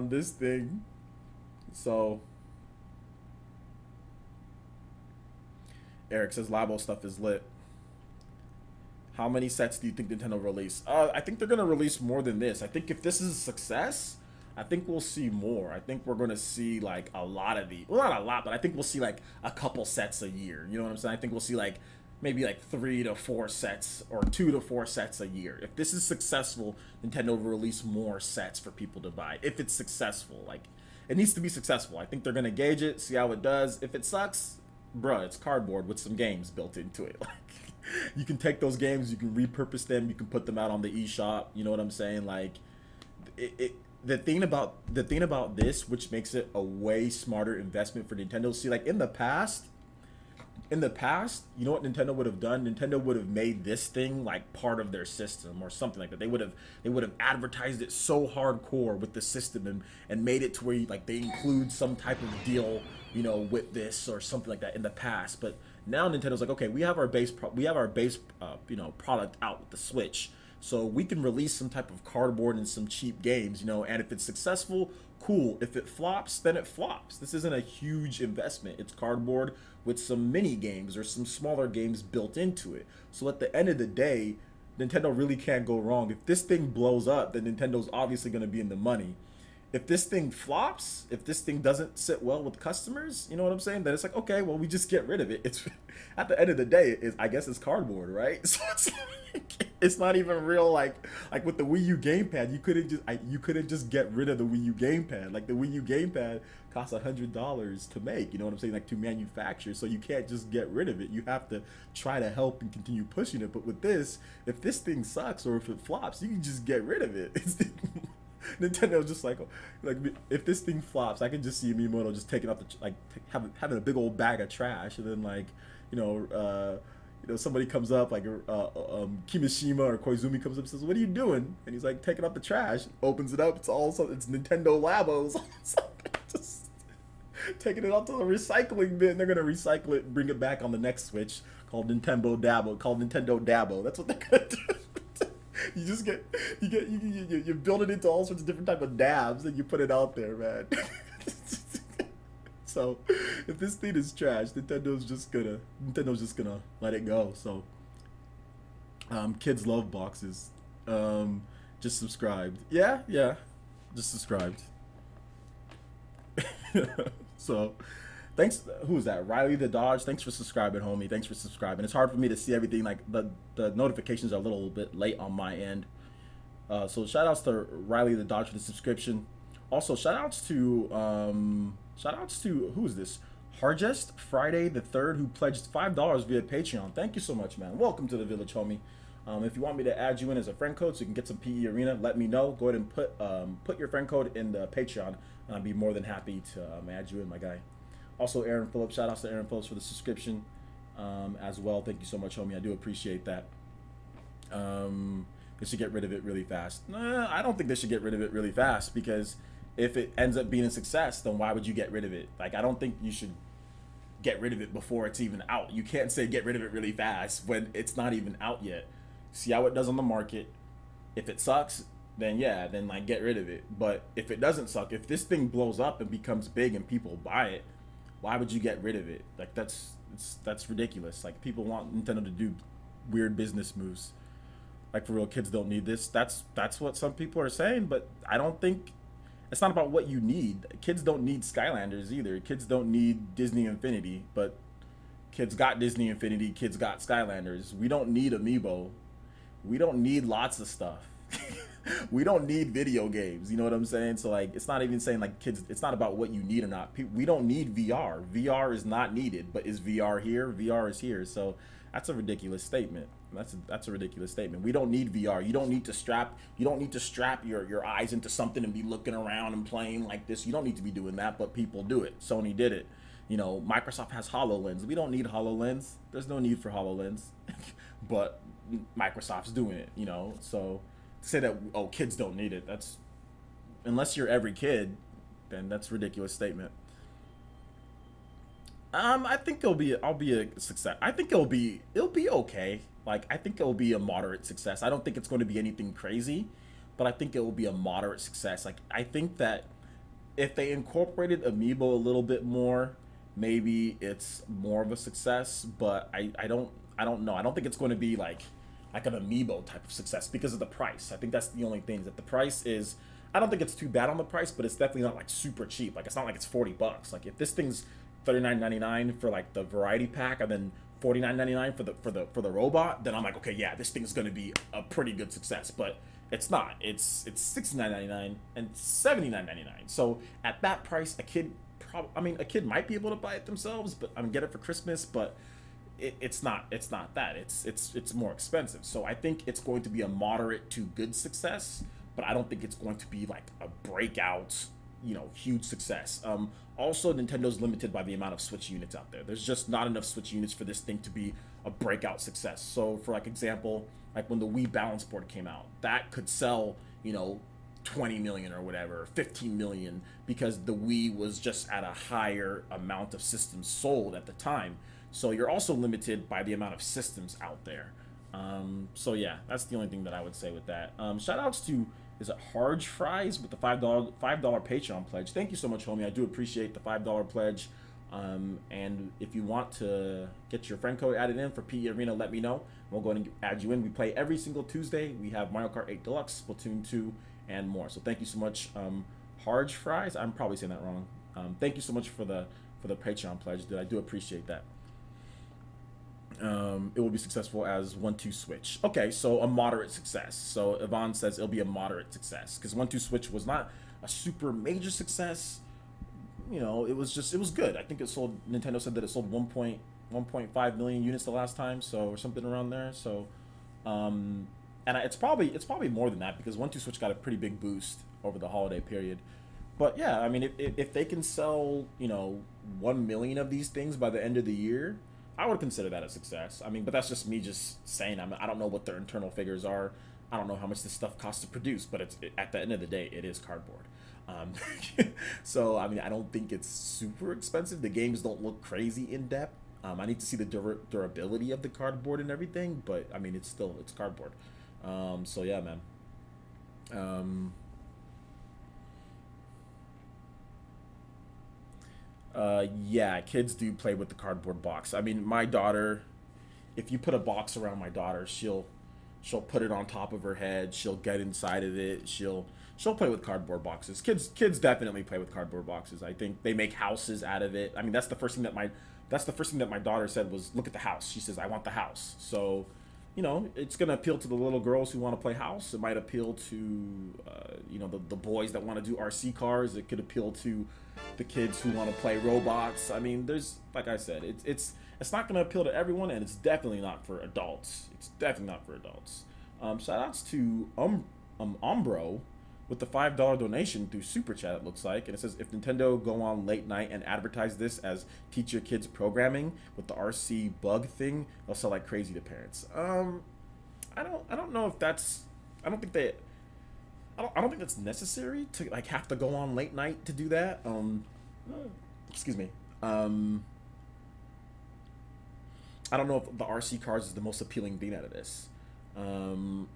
this thing. So, Eric says Labo stuff is lit. How many sets do you think Nintendo will release? I think they're gonna release more than this. I think if this is a success, I think we'll see more. I think we're gonna see like a lot of the, well, not a lot, but I think we'll see like a couple sets a year. You know what I'm saying? I think we'll see like maybe like 3 to 4 sets or 2 to 4 sets a year. If this is successful, Nintendo will release more sets for people to buy. If it's successful, like it needs to be successful. I think they're gonna gauge it, see how it does. If it sucks, bruh, it's cardboard with some games built into it. Like, you can take those games, you can repurpose them, you can put them out on the eShop. You know what I'm saying? Like, the thing about this, which makes it a way smarter investment for Nintendo. See, like in the past, you know what Nintendo would have done? Nintendo would have made this thing like part of their system or something like that. They would have advertised it so hardcore with the system and made it to where like they include some type of deal, you know, with this or something like that in the past. But now Nintendo's like, okay, we have our base you know, product out with the Switch, so we can release some type of cardboard and some cheap games, you know, and if it's successful, cool. If it flops, then it flops. This isn't a huge investment. It's cardboard with some mini games or some smaller games built into it. So at the end of the day, Nintendo really can't go wrong. If this thing blows up, then Nintendo's obviously going to be in the money. If this thing flops, if this thing doesn't sit well with customers, you know what I'm saying? Then it's like, okay, well, we just get rid of it. It's at the end of the day, I guess it's cardboard, right? So it's like, it's not even real. Like with the Wii U gamepad, you couldn't just get rid of the Wii U gamepad. Like the Wii U gamepad costs $100 to make. You know what I'm saying? Like to manufacture. So you can't just get rid of it. You have to try to help and continue pushing it. But with this, if this thing sucks or if it flops, you can just get rid of it. Nintendo's just like if this thing flops, I can just see Miyamoto just taking out having a big old bag of trash, and then like you know somebody comes up like Kimishima or Koizumi comes up and says, "What are you doing?" And he's like taking out the trash, opens it up, it's Nintendo Labos, just taking it out to the recycling bin. They're gonna recycle it, bring it back on the next Switch called Nintendo Dabo. That's what they're gonna do. You build it into all sorts of different type of dabs and you put it out there, man. So if this thing is trash, Nintendo's just gonna let it go. So kids love boxes. Just subscribed. Yeah, just subscribed. So thanks. Who is that? Riley the Dodge. Thanks for subscribing, homie. Thanks for subscribing. It's hard for me to see everything. Like the notifications are a little bit late on my end. So shout outs to Riley the Dodge for the subscription. Also shout outs to who is this? Harjest Friday the 3rd, who pledged $5 via Patreon. Thank you so much, man. Welcome to the village, homie. If you want me to add you in as a friend code so you can get some PE Arena, let me know. Go ahead and put your friend code in the Patreon, and I'd be more than happy to add you in, my guy. Also, Aaron Phillips, shout outs to Aaron Phillips for the subscription as well. Thank you so much, homie. I do appreciate that. They should get rid of it really fast. Nah, I don't think they should get rid of it really fast, because if it ends up being a success, then why would you get rid of it? Like, I don't think you should get rid of it before it's even out. You can't say get rid of it really fast when it's not even out yet. See how it does on the market. If it sucks, then yeah, then like get rid of it. But if it doesn't suck, if this thing blows up and becomes big and people buy it, why would you get rid of it? Like that's ridiculous. Like people want Nintendo to do weird business moves. Like for real, kids don't need this. That's what some people are saying, but I don't think it's not about what you need. Kids don't need Skylanders either. Kids don't need Disney Infinity, but kids got Disney Infinity, kids got Skylanders. We don't need Amiibo. We don't need lots of stuff. We don't need video games. You know what I'm saying? So like, it's not even saying like kids. It's not about what you need or not. We don't need VR. VR is not needed. But is VR here? VR is here. So that's a ridiculous statement. That's a ridiculous statement. We don't need VR. You don't need to strap. You don't need to strap your eyes into something and be looking around and playing like this. You don't need to be doing that. But people do it. Sony did it. You know, Microsoft has HoloLens. We don't need HoloLens. There's no need for HoloLens. But Microsoft's doing it. You know, so to say that, oh, kids don't need it, that's, unless you're every kid, then that's a ridiculous statement. I think I'll be a success. I think it'll be okay. Like, I think it'll be a moderate success. I don't think it's going to be anything crazy, but I think it will be a moderate success. Like, I think that if they incorporated Amiibo a little bit more, maybe it's more of a success. But I don't know. I don't think it's going to be like an Amiibo type of success because of the price. I think that's the only thing, that the price is, I don't think it's too bad on the price, but it's definitely not like super cheap. Like, it's not like it's 40 bucks. Like, if this thing's $39.99 for like the variety pack and then $49.99 for the robot, then I'm like, okay, yeah, this thing's going to be a pretty good success. But it's not. It's $69.99 and $79.99. So at that price, a kid a kid might be able to buy it themselves, but get it for Christmas, but it's not that. It's more expensive. So I think it's going to be a moderate to good success, but I don't think it's going to be like a breakout, you know, huge success. Also, Nintendo's limited by the amount of Switch units out there. There's just not enough Switch units for this thing to be a breakout success. So for like example, like when the Wii Balance Board came out, that could sell, you know, 20 million or whatever, 15 million, because the Wii was just at a higher amount of systems sold at the time. So you're also limited by the amount of systems out there. So yeah, that's the only thing that I would say with that. Shout outs to, is it Harge Fries with the $5 Patreon pledge. Thank you so much, homie. I do appreciate the $5 pledge. And if you want to get your friend code added in for PE Arena, let me know. We'll go ahead and add you in. We play every single Tuesday. We have Mario Kart 8 Deluxe, Splatoon 2, and more. So thank you so much, Harge Fries. I'm probably saying that wrong. Thank you so much for the Patreon pledge, dude. I do appreciate that. It will be successful as 1-2 Switch. Okay, so a moderate success. So Yvonne says it'll be a moderate success because 1-2 Switch was not a super major success. You know, it was good. I think it sold, Nintendo said that it sold 1.5 million units the last time, so, or something around there. So, and it's probably more than that because 1-2 Switch got a pretty big boost over the holiday period. But yeah, I mean, if they can sell, you know, 1 million of these things by the end of the year, I would consider that a success. I mean, but that's just me just saying. I don't know what their internal figures are. I don't know how much this stuff costs to produce, but at the end of the day, it is cardboard. So, I mean, I don't think it's super expensive. The games don't look crazy in depth. I need to see the durability of the cardboard and everything, but I mean, it's cardboard. So yeah, man. Yeah, kids do play with the cardboard box. I mean, my daughter, if you put a box around my daughter, she'll put it on top of her head. She'll get inside of it. She'll play with cardboard boxes. Kids definitely play with cardboard boxes. I think they make houses out of it. I mean, that's the first thing that my daughter said was, look at the house. She says, I want the house. So, you know, it's gonna appeal to the little girls who want to play house. It might appeal to you know, the boys that want to do RC cars. It could appeal to the kids who want to play robots. I mean, there's, like I said, it's not going to appeal to everyone, and it's definitely not for adults. It's definitely not for adults. Shout outs to Umbro with the $5 donation through Super Chat, it looks like. And it says, if Nintendo go on late night and advertise this as teach your kids programming with the RC bug thing, they'll sell like crazy to parents. I don't know if that's, I don't think that's necessary to like have to go on late night to do that. Excuse me. I don't know if the RC cars is the most appealing thing out of this.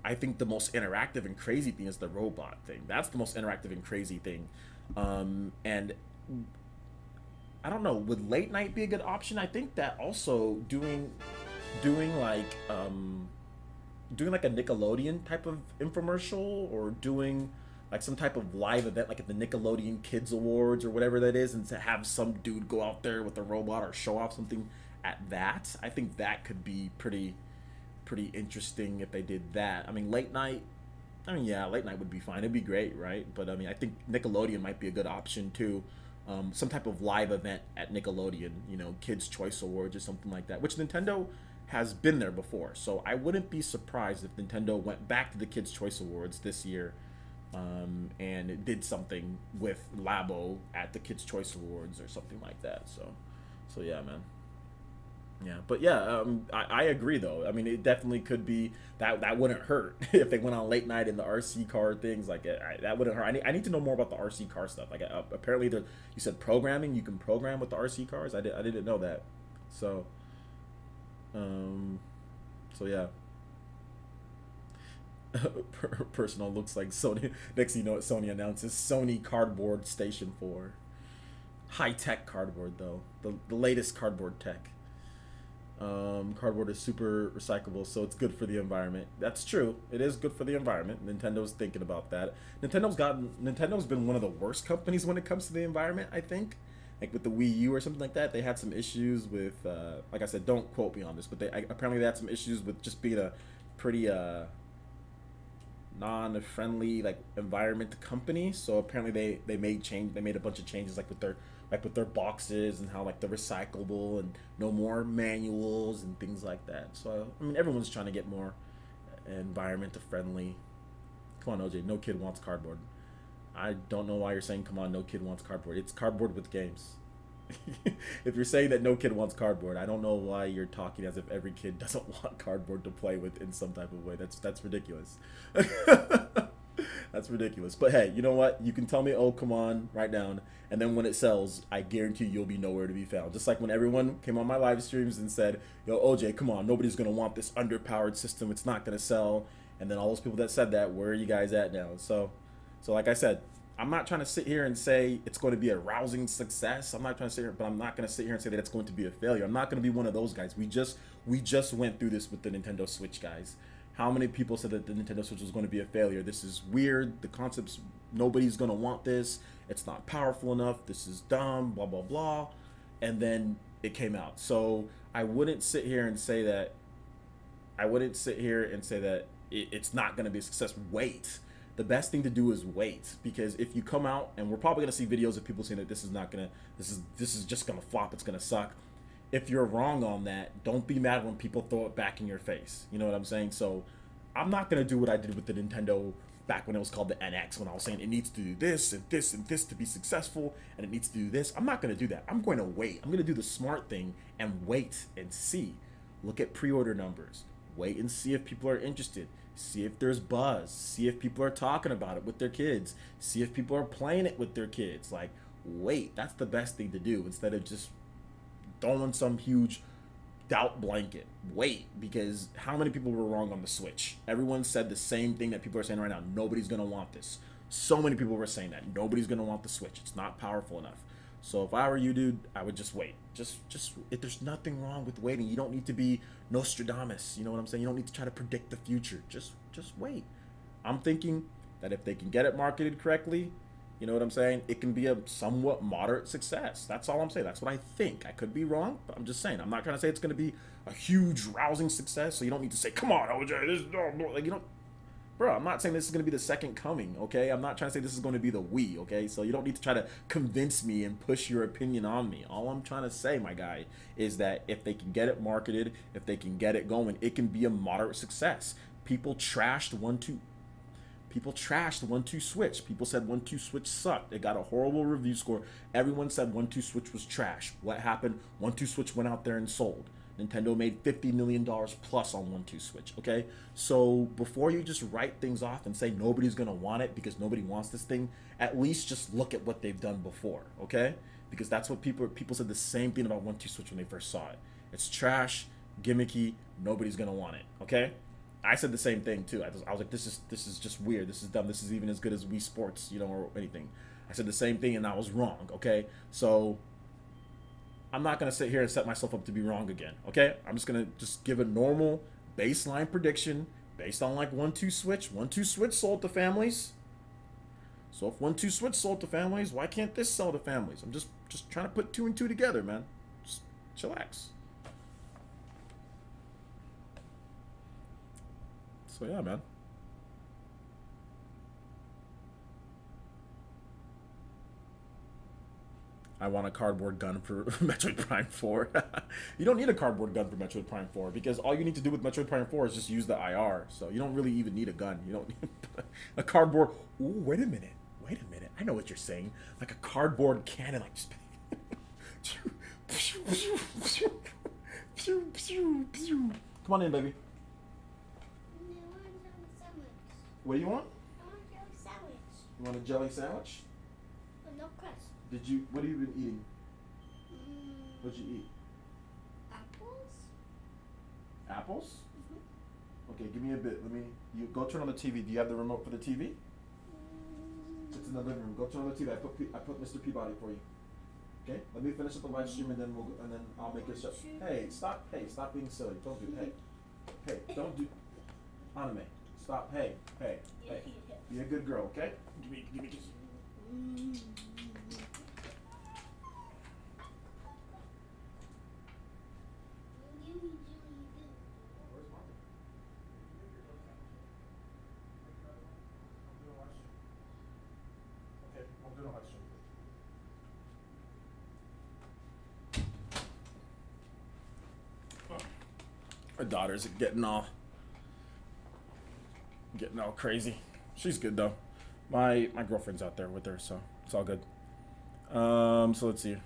I think the most interactive and crazy thing is the robot thing. That's the most interactive and crazy thing. And I don't know, would late night be a good option? I think that also doing like a Nickelodeon type of infomercial, or doing like some type of live event like at the Nickelodeon Kids Awards or whatever that is, and to have some dude go out there with a robot or show off something at that. I think that could be pretty interesting if they did that. I mean, late night, I mean, yeah, late night would be fine. It'd be great, right? But I mean, I think Nickelodeon might be a good option too. Some type of live event at Nickelodeon, you know, Kids Choice Awards or something like that, which Nintendo has been there before. So I wouldn't be surprised if Nintendo went back to the Kids Choice Awards this year, and it did something with Labo at the Kids Choice Awards or something like that. So yeah, man. Yeah, but yeah, I agree though. I mean, it definitely could be that wouldn't hurt if they went on late night in the RC car things like that wouldn't hurt. I need to know more about the RC car stuff. Like apparently, you said programming. You can program with the RC cars. I didn't know that. So, um, so yeah. Personal looks like Sony. Next, thing you know, what Sony announces Sony Cardboard Station 4. High tech cardboard though, the latest cardboard tech. Cardboard is super recyclable, so it's good for the environment. That's true. It is good for the environment. Nintendo's thinking about that. Nintendo's been one of the worst companies when it comes to the environment, I think. Like with the Wii U or something like that, they had some issues with, like I said, don't quote me on this, but apparently they had some issues with just being a pretty non-friendly like environment company. So apparently they made a bunch of changes like with their boxes and how like they're recyclable and no more manuals and things like that. So I mean everyone's trying to get more environmental friendly. Come on, OJ, no kid wants cardboard. I don't know why you're saying come on, no kid wants cardboard. It's cardboard with games. If you're saying that no kid wants cardboard, I don't know why you're talking as if every kid doesn't want cardboard to play with in some type of way. That's ridiculous. That's ridiculous. But hey, you know what? You can tell me, oh, come on, write down. And then when it sells, I guarantee you'll be nowhere to be found. Just like when everyone came on my live streams and said, yo, OJ, come on, nobody's going to want this underpowered system. It's not going to sell. And then all those people that said that, where are you guys at now? So like I said, I'm not trying to sit here and say it's going to be a rousing success. I'm not trying to sit here, but I'm not going to sit here and say that it's going to be a failure. I'm not going to be one of those guys. We just went through this with the Nintendo Switch, guys. How many people said that the Nintendo Switch was going to be a failure? This is weird. The concept's, nobody's going to want this. It's not powerful enough. This is dumb, blah, blah, blah. And then it came out. So I wouldn't sit here and say that, it's not going to be a success. Wait. The best thing to do is wait, because if you come out, and we're probably going to see videos of people saying that this is just going to flop, it's going to suck. If you're wrong on that, don't be mad when people throw it back in your face. You know what I'm saying? So I'm not going to do what I did with the Nintendo back when it was called the NX, when I was saying it needs to do this and this and this to be successful, and it needs to do this. I'm not going to do that. I'm going to wait. I'm going to do the smart thing and wait and see. Look at pre-order numbers. Wait and see if people are interested. See if there's buzz. See if people are talking about it with their kids. See if people are playing it with their kids. Like, wait. That's the best thing to do instead of just throwing some huge doubt blanket. Wait, because how many people were wrong on the Switch? Everyone said the same thing that people are saying right now. Nobody's going to want this. So many people were saying that. Nobody's going to want the Switch. It's not powerful enough. So if I were you, dude, I would just wait. Just if there's nothing wrong with waiting. You don't need to be Nostradamus. You know what I'm saying? You don't need to try to predict the future. Just wait. I'm thinking that if they can get it marketed correctly, you know what I'm saying, it can be a somewhat moderate success. That's all I'm saying. That's what I think. I could be wrong, but I'm just saying. I'm not trying to say it's going to be a huge, rousing success. So you don't need to say, come on, OJ, this is like, you know. Bro, I'm not saying this is going to be the second coming, okay? I'm not trying to say this is going to be the Wii, okay? So you don't need to try to convince me and push your opinion on me. All I'm trying to say, my guy, is that if they can get it marketed, if they can get it going, it can be a moderate success. People trashed 1-2 Switch. People said 1-2 Switch sucked. It got a horrible review score. Everyone said 1-2 Switch was trash. What happened? 1-2 Switch went out there and sold. Nintendo made $50 million plus on 1-2 Switch, okay? So before you just write things off and say nobody's going to want it because nobody wants this thing, at least just look at what they've done before, okay? Because that's what people said the same thing about 1-2 Switch when they first saw it. It's trash, gimmicky, nobody's going to want it, okay? I said the same thing too. I was like, this is just weird. This is dumb. This is even as good as Wii Sports, you know, or anything. I said the same thing and I was wrong, okay? So I'm not going to sit here and set myself up to be wrong again, okay? I'm just going to just give a normal baseline prediction based on like 1-2 Switch. 1-2 Switch sold to families. So if 1-2 Switch sold to families, why can't this sell to families? I'm just trying to put 2 and 2 together, man. Just chillax. So yeah, man. I want a cardboard gun for Metroid Prime 4. You don't need a cardboard gun for Metroid Prime 4 because all you need to do with Metroid Prime 4 is just use the IR. So you don't really even need a gun. You don't need a cardboard. Ooh, wait a minute. Wait a minute. I know what you're saying. Like a cardboard cannon, like just. Come on in, baby. What do you want? I want a jelly sandwich. You want a jelly sandwich? But no crust. Did you? What have you been eating? What'd you eat? Apples? Apples? Okay, give me a bit. Let me. You go turn on the TV. Do you have the remote for the TV? It's in the living room. Go turn on the TV. I put Mr. Peabody for you. Okay. Let me finish up the live stream and then I'll make it shut. Hey, stop. Hey, stop being silly. Don't do. Hey, don't do. Anime. Stop. Hey. Be a good girl. Okay. Give me. Our daughter's getting all crazy. She's good though. My girlfriend's out there with her, so it's all good. So let's see.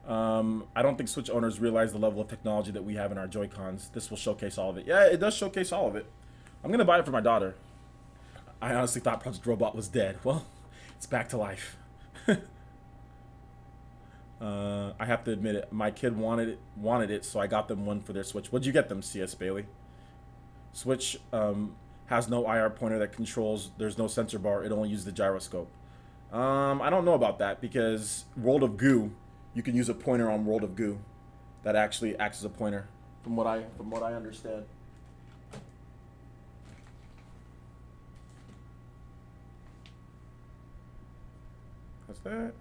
I don't think Switch owners realize the level of technology that we have in our Joy-Cons. This will showcase all of it. Yeah, it does showcase all of it. I'm gonna buy it for my daughter. I honestly thought Project Robot was dead. Well, it's back to life. I have to admit it. My kid wanted it, so I got them one for their Switch. What'd you get them, CS Bailey? Switch has no IR pointer that controls. There's no sensor bar. It only uses the gyroscope. I don't know about that because World of Goo, you can use a pointer on World of Goo that actually acts as a pointer, from what I understand. What's that?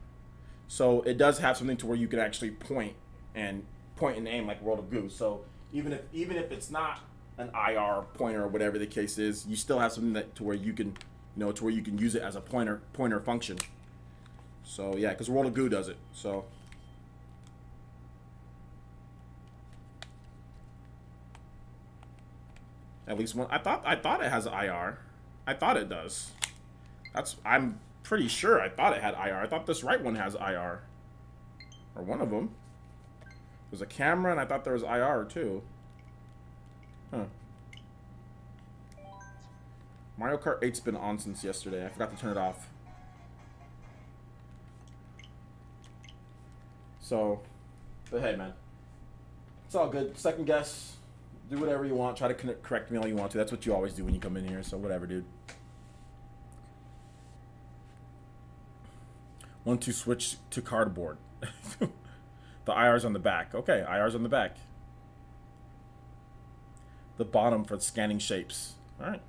So it does have something to where you can actually point and aim like World of Goo. So even if it's not an IR pointer or whatever the case is, you still have something to where you can, use it as a pointer function. So yeah, because World of Goo does it. So at least one. I thought it has IR. I thought it does. I'm pretty sure I thought it had IR. I thought this right one has IR. Or one of them. There's a camera and I thought there was IR too. Huh. Mario Kart 8's been on since yesterday. I forgot to turn it off. So, but hey man. It's all good. Second guess. Do whatever you want. Try to correct me all you want to. That's what you always do when you come in here. So whatever, dude. Want to switch to cardboard. The IR's on the back. Okay, IR's on the back. The bottom for scanning shapes. Alright.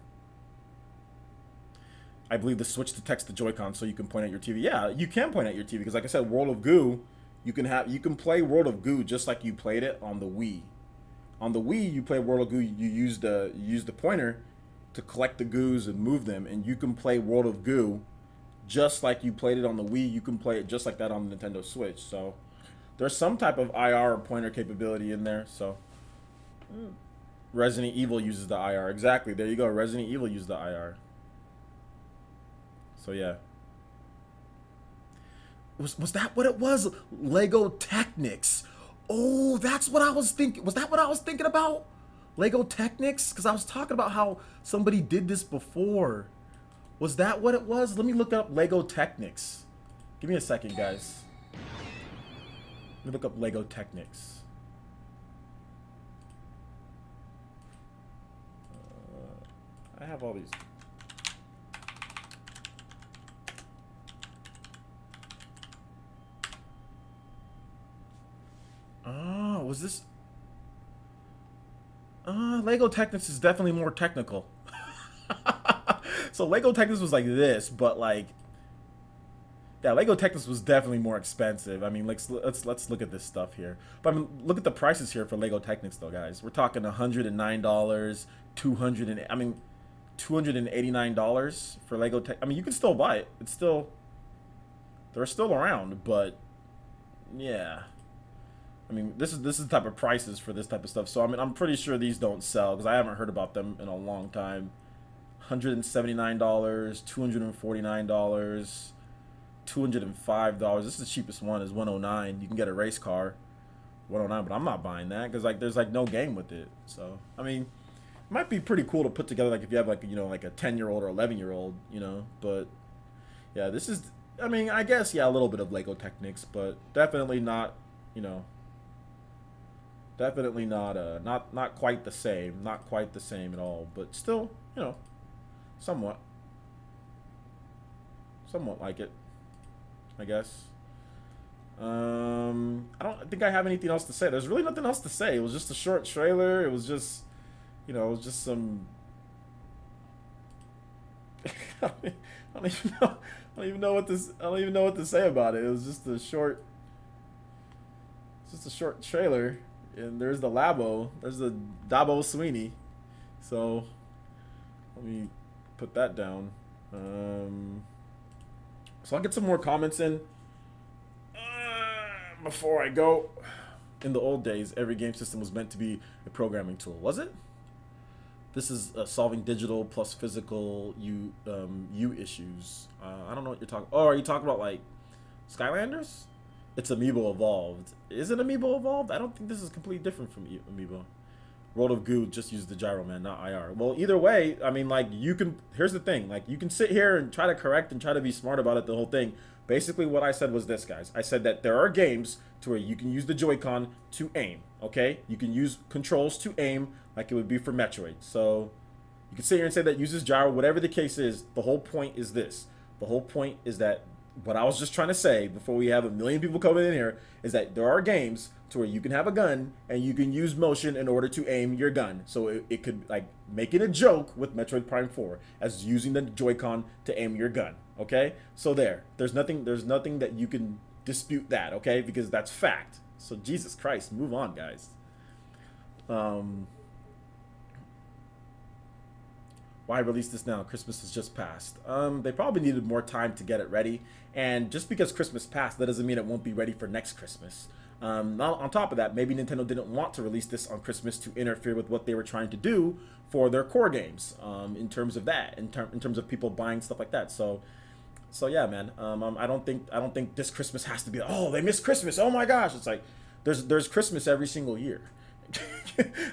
I believe the Switch detects the Joy-Con so you can point at your TV. Yeah, you can point at your TV because like I said, World of Goo, you can play World of Goo just like you played it on the Wii. On the Wii, you play World of Goo, you use the pointer to collect the goos and move them, and you can play World of Goo just like you played it on the Wii. You can play it just like that on the Nintendo Switch. So there's some type of IR or pointer capability in there. So Resident Evil uses the IR. Exactly. There you go. Resident Evil uses the IR. So yeah. Was that what it was? Lego Technics. Oh, that's what I was thinking. Was that what I was thinking about? Lego Technics? Because I was talking about how somebody did this before. Was that what it was? Let me look up Lego Technics. Give me a second, guys. Let me look up Lego Technics. I have all these. Oh, was this? Lego Technics is definitely more technical. So Lego Technics was like this, but like, yeah, Lego Technics was definitely more expensive. I mean, let's look at this stuff here. But I mean, look at the prices here for Lego Technics, though, guys. We're talking $109, $289 for Lego Tech. I mean, you can still buy it. It's still They're still around, but yeah. I mean, this is the type of prices for this type of stuff. So I mean, I'm pretty sure these don't sell because I haven't heard about them in a long time. $179, $249, $205. This is the cheapest one is 109. You can get a race car, 109, but I'm not buying that because like there's like no game with it. So I mean, it might be pretty cool to put together like if you have like like a 10-year-old or 11-year-old, but yeah, this is. I mean, I guess yeah, a little bit of Lego Technics, but definitely not, definitely not quite the same, not quite the same at all, but still, somewhat like it, I guess. I don't think I have anything else to say. There's really nothing else to say. It was just a short trailer. It was just, it was just some. I don't even know. I don't even know what this. I don't even know what to say about it. It was just a short. It's just a short trailer, and there's the Labo. There's the Dabo Sweeney. So, let me put that down. So I'll get some more comments in before I go. In the old days, every game system was meant to be a programming tool. Was it? This is solving digital plus physical U issues. I don't know what you're talking. Oh, are you talking about like Skylanders? It's Amiibo evolved. Is it Amiibo evolved? I don't think this is completely different from Amiibo. World of Goo just used the gyro man, not IR. Well, either way, I mean, like you can. Here's the thing: like you can sit here and try to correct and try to be smart about it. The whole thing. Basically, what I said was this, guys. I said that there are games to where you can use the Joy-Con to aim. Okay, you can use controls to aim, like it would be for Metroid. So you can sit here and say that uses gyro. Whatever the case is, the whole point is this. The whole point is that what I was just trying to say before we have a million people coming in here is that there are games to where you can have a gun and you can use motion in order to aim your gun. So it could like make it a joke with Metroid Prime 4 as using the Joy-Con to aim your gun. Okay, so there's nothing that you can dispute that. Okay, because that's fact. So Jesus Christ, move on, guys. Why release this now? Christmas has just passed. They probably needed more time to get it ready. And just because Christmas passed, that doesn't mean it won't be ready for next Christmas. On top of that, maybe Nintendo didn't want to release this on Christmas to interfere with what they were trying to do for their core games. In terms of that, in terms of people buying stuff like that. So yeah, man. I don't think this Christmas has to be. Oh, they missed Christmas. Oh my gosh! It's like there's Christmas every single year.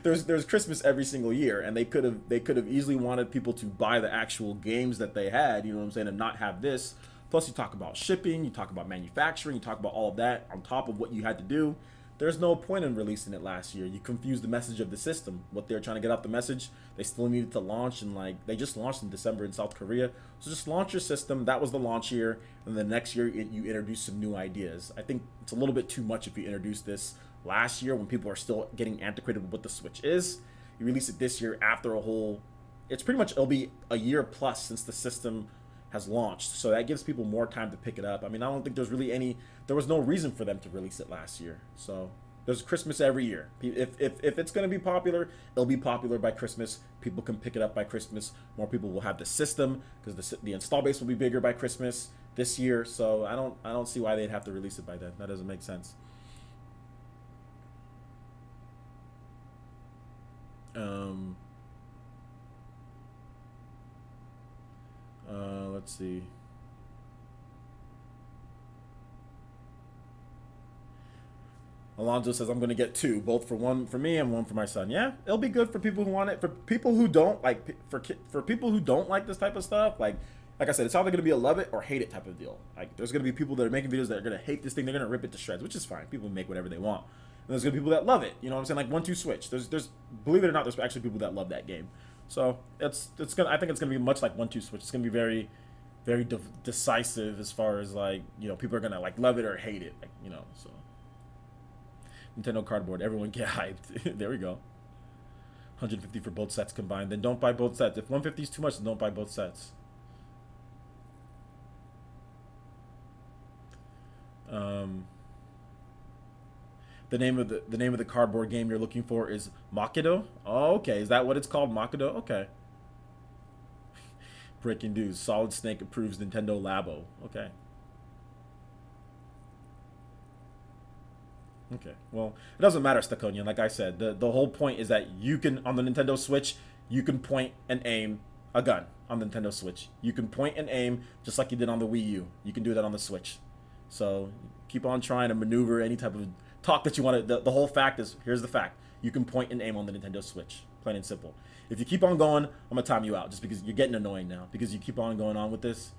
there's Christmas every single year, and they could have easily wanted people to buy the actual games that they had, you know what I'm saying, and not have this. Plus, you talk about shipping, you talk about manufacturing, you talk about all of that on top of what you had to do. There's no point in releasing it last year. You confused the message of the system. What they're trying to get out the message, they still needed to launch, and like they just launched in December in South Korea. So just launch your system. That was the launch year, and the next year you introduce some new ideas. I think it's a little bit too much if you introduce this last year when people are still getting antiquated with what the Switch is. You release it this year after a whole. It's pretty much it'll be a year plus since the system has launched, so that gives people more time to pick it up. I mean, I don't think there was no reason for them to release it last year. So there's Christmas every year. If it's going to be popular, it'll be popular by Christmas. People can pick it up by Christmas. More people will have the system because the install base will be bigger by Christmas this year. So I don't see why they'd have to release it by then. That doesn't make sense. Let's see. Alonzo says I'm going to get two, both for one for me and one for my son. Yeah, it'll be good for people who want it. For people who don't like, for people who don't like this type of stuff, like I said, it's either going to be a love it or hate it type of deal. Like there's going to be people that are making videos that are going to hate this thing. They're going to rip it to shreds, which is fine. People make whatever they want. And there's going to be people that love it. You know what I'm saying? Like 1-2 Switch. There's believe it or not, there's actually people that love that game. So it's gonna. I think it's gonna be much like 1-2 Switch. It's gonna be very, very decisive as far as like people are gonna like love it or hate it. Like so. Nintendo cardboard. Everyone get hyped. There we go. 150 for both sets combined. Then don't buy both sets. If 150 is too much, then don't buy both sets. The name of the cardboard game you're looking for is Makido. Oh, okay. Is that what it's called? Makido? Okay. Breaking news. Solid Snake approves Nintendo Labo. Okay. Okay. Well, it doesn't matter, Staconian. Like I said, the whole point is that you can, on the Nintendo Switch, you can point and aim a gun on the Nintendo Switch. You can point and aim just like you did on the Wii U. You can do that on the Switch. So keep on trying to maneuver any type of talk that you want to. The whole fact is, here's the fact. You can point and aim on the Nintendo Switch. Plain and simple. If you keep on going, I'm going to time you out just because you're getting annoying now. Because you keep on going on with this.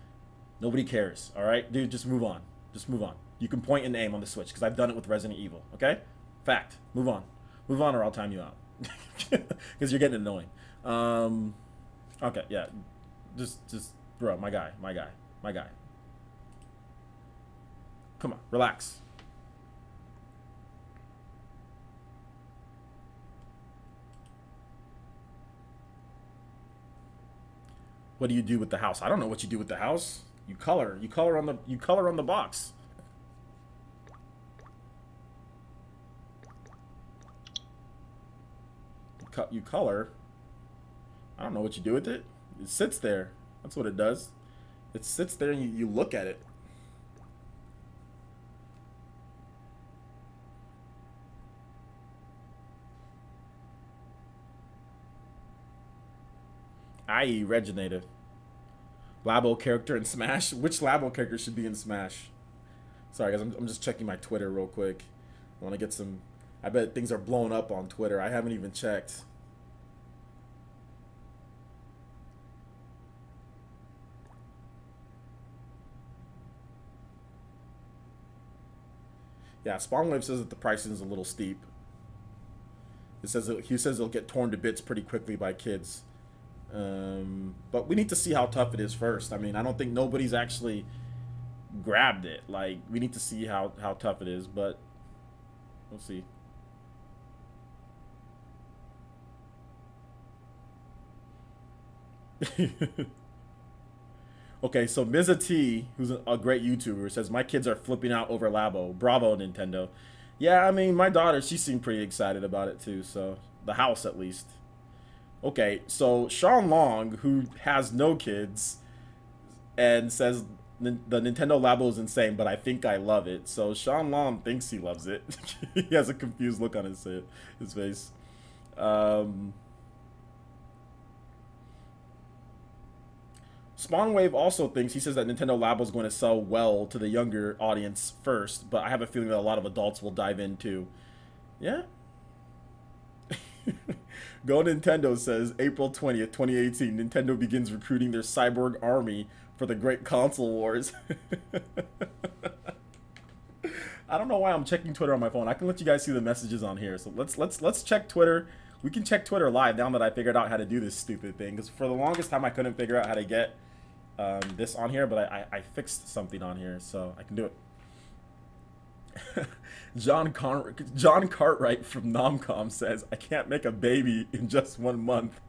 Nobody cares. All right? Dude, just move on. Just move on. You can point and aim on the Switch because I've done it with Resident Evil. Okay? Fact. Move on. Move on or I'll time you out. Because you're getting annoying. Okay, yeah. Just, bro, my guy. Come on, relax. What do you do with the house? I don't know what you do with the house. You color on the box. You color. I don't know what you do with it. It sits there. That's what it does. It sits there and you look at it. I.e. Reginator. Labo character in Smash? Which Labo character should be in Smash? Sorry guys, I'm just checking my Twitter real quick. I want to get some... I bet things are blowing up on Twitter. I haven't even checked. Yeah, Spawnwave says that the pricing is a little steep. He says it'll get torn to bits pretty quickly by kids. But we need to see how tough it is first. I mean, I don't think nobody's actually grabbed it. Like, we need to see how tough it is, but we'll see. Okay, so Miza T, who's a great YouTuber, says, my kids are flipping out over Labo. Bravo, Nintendo. Yeah, I mean, my daughter, she seemed pretty excited about it too, so the house at least. Okay, so Sean Long, who has no kids, and says the Nintendo Labo is insane, but I think I love it. So Sean Long thinks he loves it. He has a confused look on his face. Spawnwave also thinks, he says that Nintendo Labo is going to sell well to the younger audience first, but I have a feeling that a lot of adults will dive in too. Yeah? Go Nintendo says, April 20th, 2018, Nintendo begins recruiting their cyborg army for the great console wars. I don't know why I'm checking Twitter on my phone. I can let you guys see the messages on here. So let's check Twitter. We can check Twitter live now that I figured out how to do this stupid thing. Because for the longest time I couldn't figure out how to get this on here, but I fixed something on here, so I can do it. John Cartwright from Nomcom says, I can't make a baby in just 1 month.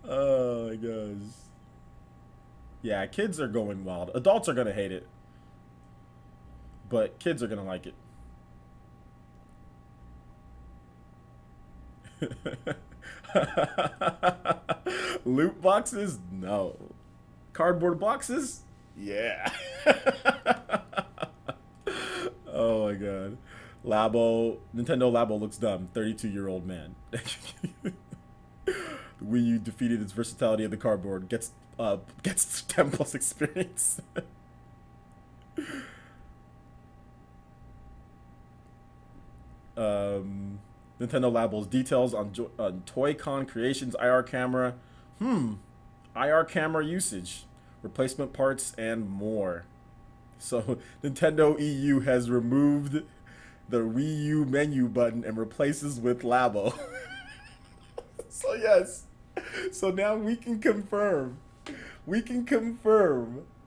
Oh my gosh. Yeah, kids are going wild. Adults are gonna hate it, but kids are gonna like it. Loot boxes? No. Cardboard boxes? Yeah. Oh my god. Nintendo Labo looks dumb. 32-year-old man. Wii U defeated its versatility of the cardboard. Gets 10 plus experience. Nintendo Labo's details on Toy-Con Creations IR camera. IR camera usage, replacement parts, and more. So Nintendo EU has removed the Wii U menu button and replaces with Labo. So yes. So now we can confirm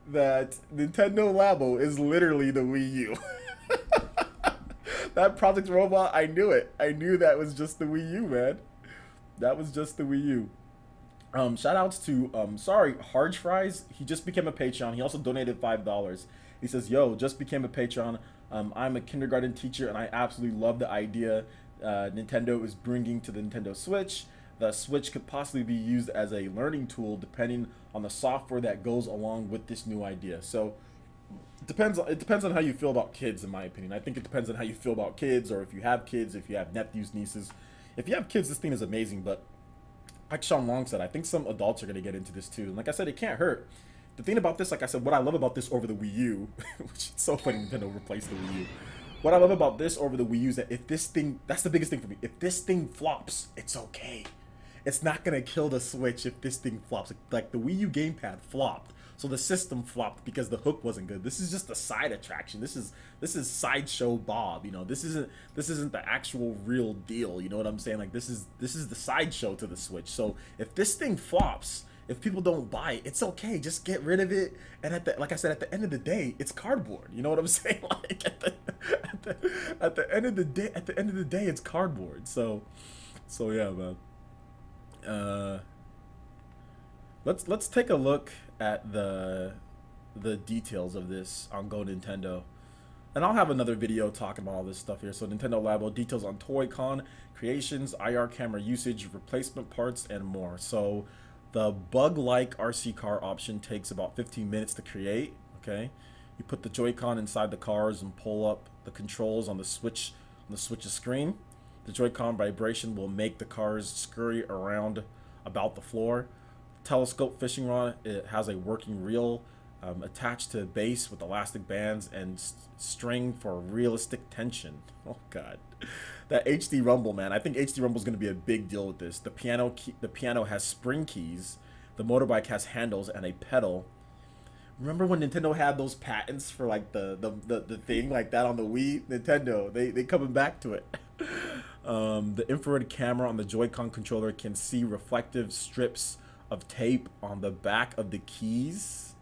that Nintendo Labo is literally the Wii U. That Project Robot, I knew it. I knew that was just the Wii U, man. That was just the Wii U. Shout outs to, Harge Fries. He just became a Patreon. He also donated $5. He says, yo, just became a Patreon. I'm a kindergarten teacher, and I absolutely love the idea Nintendo is bringing to the Nintendo Switch. The Switch could possibly be used as a learning tool depending on the software that goes along with this new idea. So It depends on how you feel about kids, in my opinion. I think it depends on how you feel about kids, or if you have kids, if you have nephews, nieces. If you have kids, this thing is amazing. But like Sean Long said, I think some adults are gonna get into this too. And like I said, it can't hurt. The thing about this, like I said, what I love about this over the Wii U, which is so funny, Nintendo replaced the Wii U. What I love about this over the Wii U is that if this thing, that's the biggest thing for me. If this thing flops, it's okay. It's not gonna kill the Switch if this thing flops. Like the Wii U gamepad flopped, so the system flopped because the hook wasn't good. This is just a side attraction. This is sideshow Bob. You know, this isn't the actual real deal. You know what I'm saying? Like this is the sideshow to the Switch. So if this thing flops, if people don't buy it, it's okay. Just get rid of it. And like I said, at the end of the day, it's cardboard. You know what I'm saying? Like at the end of the day, it's cardboard. So yeah, man. Let's take a look at the details of this on Go Nintendo, and I'll have another video talking about all this stuff here. So Nintendo Labo details on Toy-Con creations, IR camera usage, replacement parts, and more. So the bug-like RC car option takes about 15 minutes to create. Okay, you put the Joy-Con inside the cars and pull up the controls on the Switch's screen. The Joy-Con vibration will make the cars scurry around about the floor. Telescope fishing rod, it has a working reel attached to the base with elastic bands and string for realistic tension. Oh god. That HD Rumble, man. I think HD Rumble is going to be a big deal with this. The piano has spring keys. The motorbike has handles and a pedal. Remember when Nintendo had those patents for like the thing like that on the Wii? Nintendo, they coming back to it. The infrared camera on the Joy-Con controller can see reflective strips of tape on the back of the keys.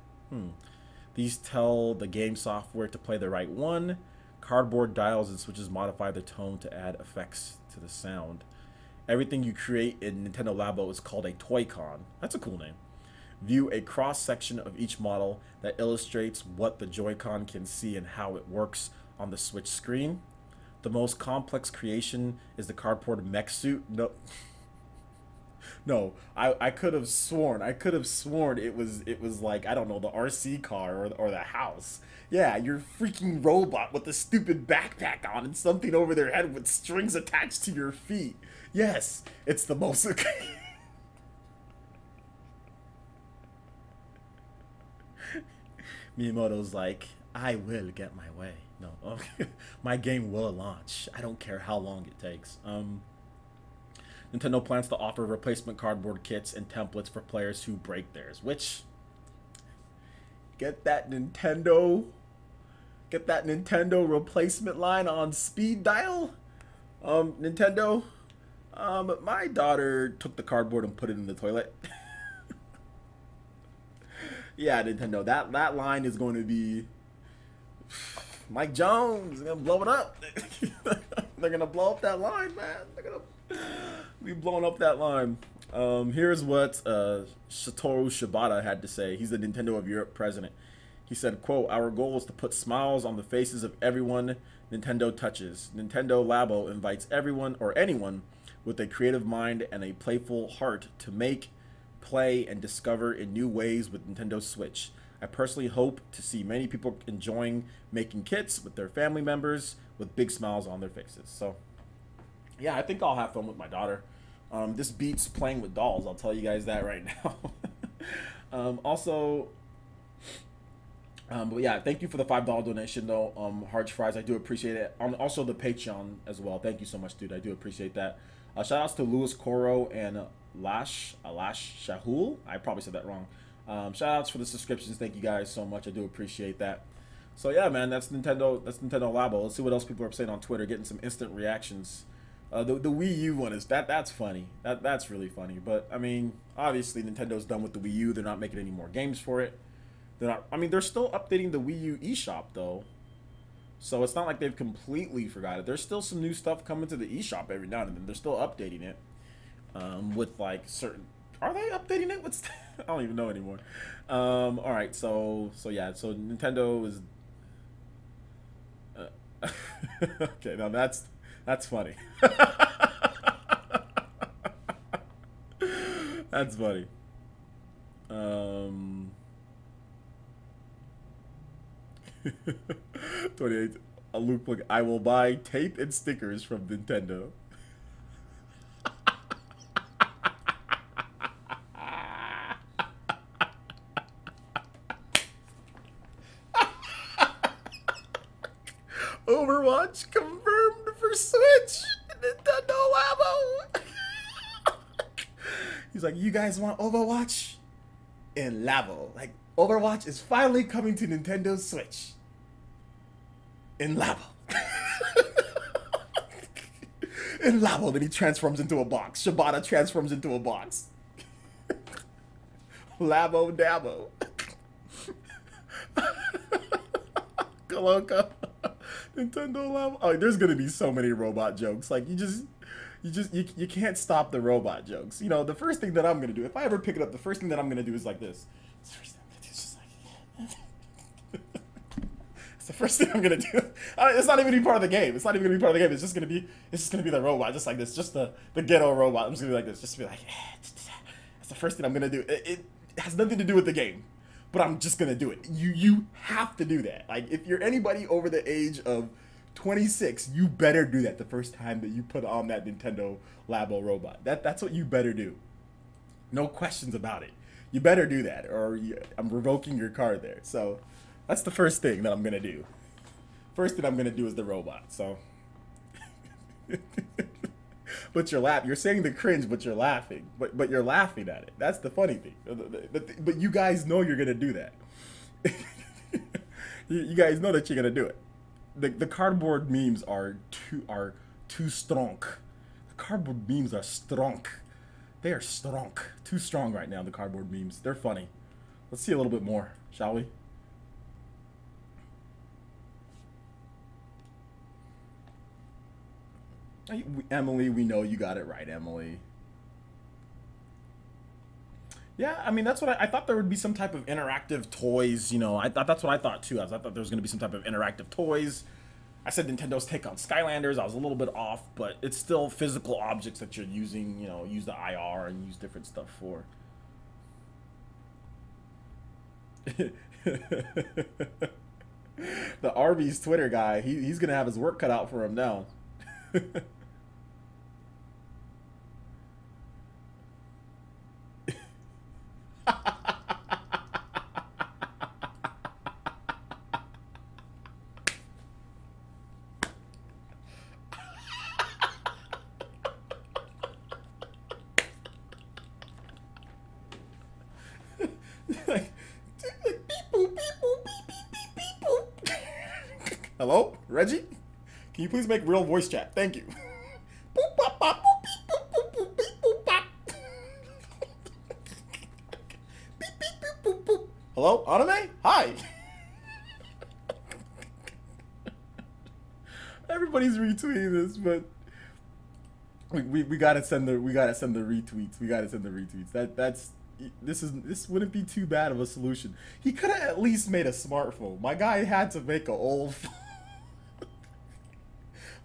These tell the game software to play the right one. Cardboard dials and switches modify the tone to add effects to the sound. Everything you create in Nintendo Labo is called a Toy-Con. That's a cool name. View a cross-section of each model that illustrates what the Joy-Con can see and how it works on the Switch screen. The most complex creation is the cardboard mech suit. No, I could have sworn it was like, I don't know, the RC car or the house. Yeah, your freaking robot with a stupid backpack on and something over their head with strings attached to your feet. Yes, it's the most. Miyamoto's like, I will get my way. No, my game will launch. I don't care how long it takes. Nintendo plans to offer replacement cardboard kits and templates for players who break theirs, which, get that Nintendo replacement line on speed dial. Nintendo, my daughter took the cardboard and put it in the toilet. Yeah, Nintendo, that line is going to be Mike Jones. They're gonna blow it up. They're gonna blow up that line, man. They're gonna be blowing up that line. Here's what Satoru Shibata had to say. He's the Nintendo of Europe president. He said, quote, "Our goal is to put smiles on the faces of everyone Nintendo touches. Nintendo Labo invites everyone or anyone with a creative mind and a playful heart to make, play, and discover in new ways with Nintendo Switch. I personally hope to see many people enjoying making kits with their family members with big smiles on their faces." So, yeah, I think I'll have fun with my daughter. This beats playing with dolls, I'll tell you guys that right now. But yeah, thank you for the $5 donation, though. Harge Fries, I do appreciate it. Also the Patreon as well. Thank you so much, dude. I do appreciate that. Shout outs to Louis Coro and Lash Shahul. I probably said that wrong. Shout outs for the subscriptions. Thank you guys so much. I do appreciate that. So yeah, man, that's Nintendo Labo. Let's see what else people are saying on Twitter. Getting some instant reactions. The Wii U one is that's funny. That's really funny. But I mean, obviously Nintendo's done with the Wii U. They're not making any more games for it. They're not. I mean, they're still updating the Wii U eShop though. So it's not like they've completely forgot it. There's still some new stuff coming to the eShop every now and then. They're still updating it with like certain. Are they updating it? What's I don't even know anymore. All right, so yeah, so Nintendo is. Okay, now that's funny. That's funny. 28. A Luke book. I will buy tape and stickers from Nintendo. Overwatch confirmed for Switch. Nintendo Labo. He's like, you guys want Overwatch? In Labo. Like, Overwatch is finally coming to Nintendo Switch. In Labo. In Labo, then he transforms into a box. Shibata transforms into a box. Labo Dabo. Coloca. Nintendo Labo. Oh, there's gonna be so many robot jokes. Like you can't stop the robot jokes. You know, the first thing that I'm gonna do, if I ever pick it up, the first thing that I'm gonna do is like this. It's the first thing I'm gonna do. It's not even gonna be part of the game. It's not even gonna be part of the game. It's just gonna be the robot, just like this, just the ghetto robot. I'm just gonna be like this, just be like, that's the first thing I'm gonna do. It has nothing to do with the game, but I'm just gonna do it. You have to do that. Like, if you're anybody over the age of 26, you better do that the first time that you put on that Nintendo Labo robot. That's what you better do. No questions about it. You better do that, or I'm revoking your card there. So that's the first thing that I'm gonna do. First thing I'm gonna do is the robot. So, but you're saying the cringe, but you're laughing. But you're laughing at it. That's the funny thing. But you guys know you're gonna do that. You guys know that you're gonna do it. The cardboard memes are too strong. The cardboard memes are strong. They are strong. Too strong right now, the cardboard memes. They're funny. Let's see a little bit more, shall we? Emily, we know you got it right, Emily. Yeah, I mean, that's what I thought there would be some type of interactive toys, you know. I thought that's what I thought too. I thought there was going to be some type of interactive toys. I said Nintendo's take on Skylanders. I was a little bit off, but it's still physical objects that you're using, you know, use the IR and use different stuff for. The Arby's Twitter guy, he's going to have his work cut out for him now. Hello, Reggie? Can you please make real voice chat? Thank you. Hello, Anime? Hi. Everybody's retweeting this, but we gotta send the retweets. We gotta send the retweets. This wouldn't be too bad of a solution. He could have at least made a smartphone. My guy had to make an old phone.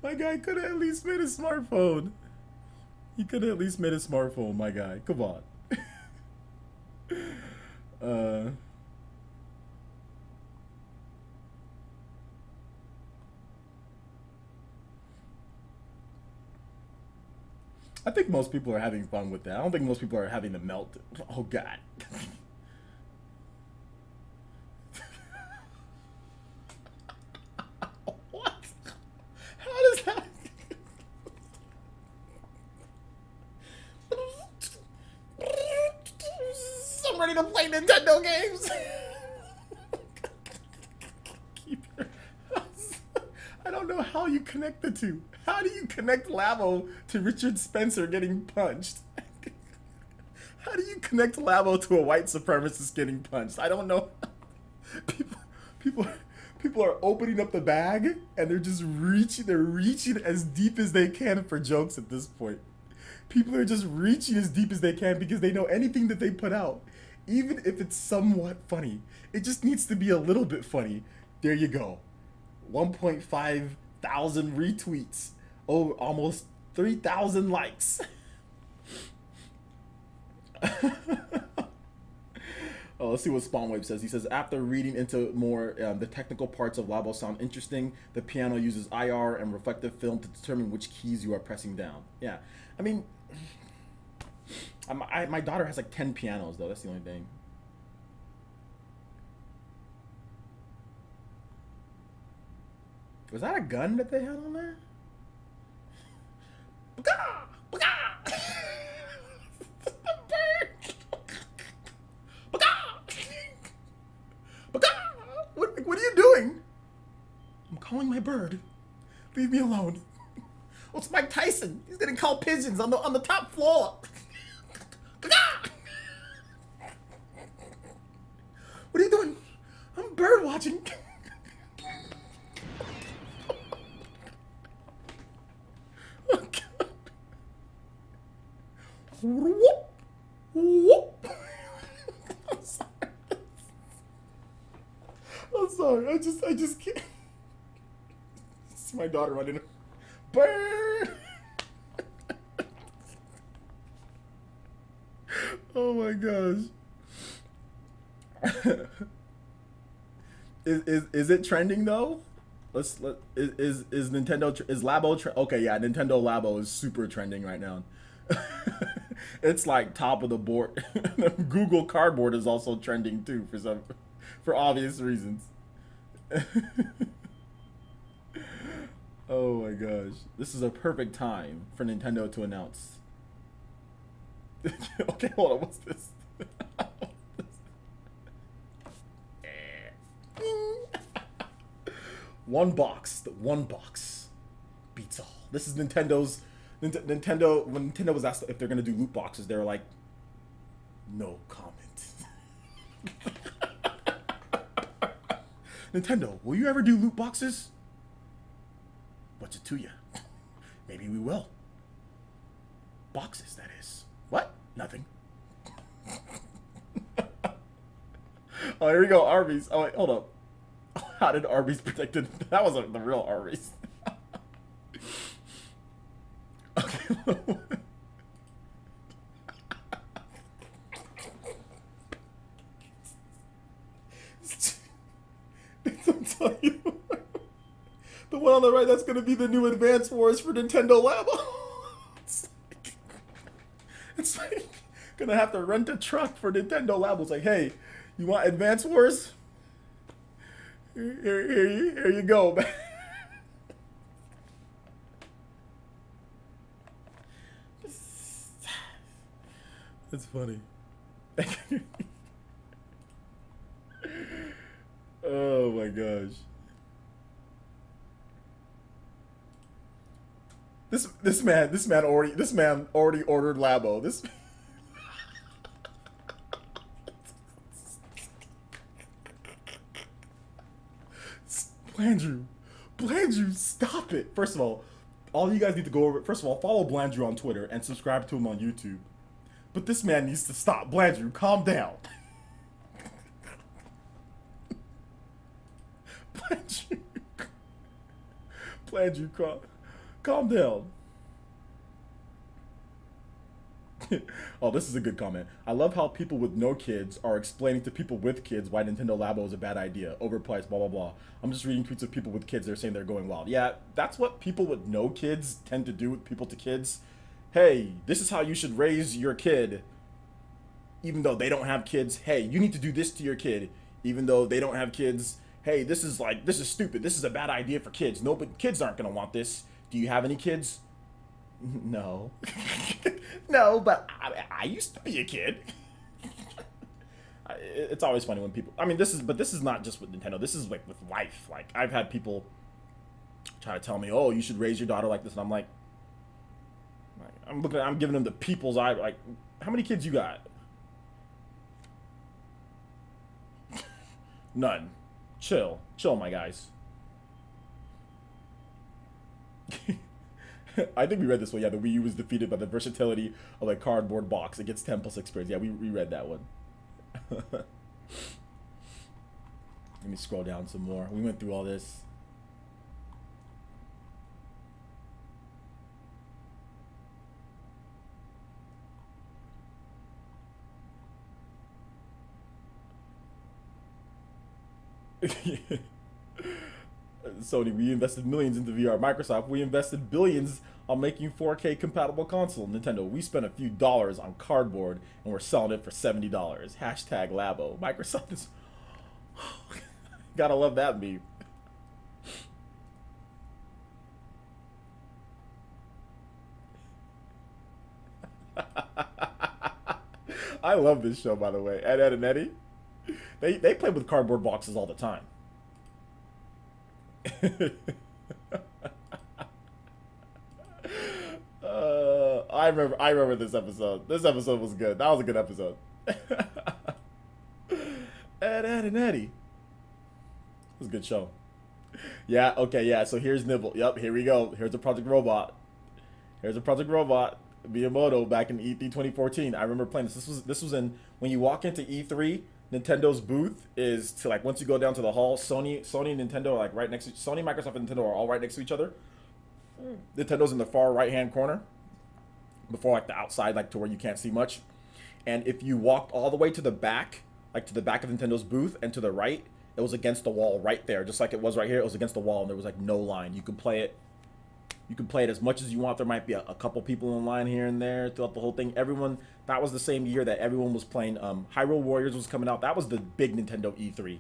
My guy could have at least made a smartphone. He could have at least made a smartphone, my guy. Come on. I think most people are having fun with that. I don't think most people are having the melt. Oh, God. What? How does that... I'm ready to play Nintendo games. Keep your... I don't know how you connect the two. How do you connect Labo to Richard Spencer getting punched? How do you connect Labo to a white supremacist getting punched? I don't know. People are opening up the bag and they're just reaching. They're reaching as deep as they can for jokes at this point. People are just reaching as deep as they can because they know anything that they put out, even if it's somewhat funny, it just needs to be a little bit funny. There you go. 1.5 thousand retweets. Oh, almost 3,000 likes. Oh, let's see what Spawnwave says. He says, after reading into more, the technical parts of Labo sound interesting. The piano uses IR and reflective film to determine which keys you are pressing down. Yeah, I mean, my daughter has like 10 pianos though. That's the only thing. Was that a gun that they had on there? What are you doing? I'm calling my bird. Leave me alone. Oh, it's Mike Tyson. He's gonna call pigeons on the top floor. What are you doing? I'm bird watching. Oh, God. Whoop. Whoop. I'm sorry. I'm sorry. I just can't. It's my daughter running. Bird. Oh my gosh. Is it trending though? Is Nintendo is Labo okay, yeah, Nintendo Labo is super trending right now. It's like top of the board. Google Cardboard is also trending too for obvious reasons. Oh my gosh. This is a perfect time for Nintendo to announce. Okay, hold on, what's this? One box beats all. This is Nintendo's Nintendo. When Nintendo was asked if they're gonna do loot boxes, they were like, no comment. Nintendo, will you ever do loot boxes? What's it to you? Maybe we will. Boxes, that is. What? Nothing. Oh, here we go, Arby's. Oh wait, hold up. How did Arby's protect it? That wasn't the real Arby's. Okay. I'll tell you. The one on the right, that's going to be the new Advance Wars for Nintendo Labo. It's like going to have to rent a truck for Nintendo Labo. It's like, hey, you want Advance Wars? Here you go, man. That's funny. Oh my gosh. This man already ordered Labo. This Blandrew, stop it. First of all you guys need to go over. First of all, follow Blandrew on Twitter and subscribe to him on YouTube. But this man needs to stop. Blandrew, calm down. Blandrew, calm down. Oh, this is a good comment. I love how people with no kids are explaining to people with kids why Nintendo Labo is a bad idea. Overpriced, blah, blah, blah. I'm just reading tweets of people with kids. They're saying they're going wild. Yeah, that's what people with no kids tend to do with people to kids. Hey, this is how you should raise your kid. Even though they don't have kids. Hey, you need to do this to your kid. Even though they don't have kids. Hey, this is stupid. This is a bad idea for kids. No, but kids aren't going to want this. Do you have any kids? No. No, but I used to be a kid. It's always funny when people, I mean, this is not just with Nintendo. This is like with life. Like, I've had people try to tell me, oh, you should raise your daughter like this. And I'm like, I'm giving them the people's eye. Like, how many kids you got? None. Chill, my guys. I think we read this one. Yeah, the Wii U was defeated by the versatility of a cardboard box. It gets 10 plus experience. Yeah, we read that one. Let me scroll down some more. We went through all this. Sony, we invested millions into VR. Microsoft, we invested billions on making 4K compatible console. Nintendo, we spent a few dollars on cardboard and we're selling it for $70. Hashtag Labo. Microsoft is... Gotta love that meme. I love this show, by the way. Ed, Ed, and Eddie. They play with cardboard boxes all the time. I remember this episode. This episode was good. That was a good episode. Ed, Ed, and Eddie. It was a good show. Yeah, okay, yeah. So here's Nibble. Yep, here we go. Here's a Project Robot. Here's a Project Robot. Miyamoto back in E3 2014. I remember playing this. This was in when you walk into E3. Nintendo's booth is to like once you go down to the hall. Sony and Nintendo are like right next to Sony, Microsoft, and Nintendo are all right next to each other. Nintendo's in the far right hand corner, before like the outside, like to where you can't see much. And if you walked all the way to the back, like to the back of Nintendo's booth and to the right, it was against the wall right there, just like it was right here. It was against the wall, and there was like no line. You could play it. You can play it as much as you want. There might be a couple people in line here and there throughout the whole thing. Everyone, that was the same year that everyone was playing. Hyrule Warriors was coming out. That was the big Nintendo E3.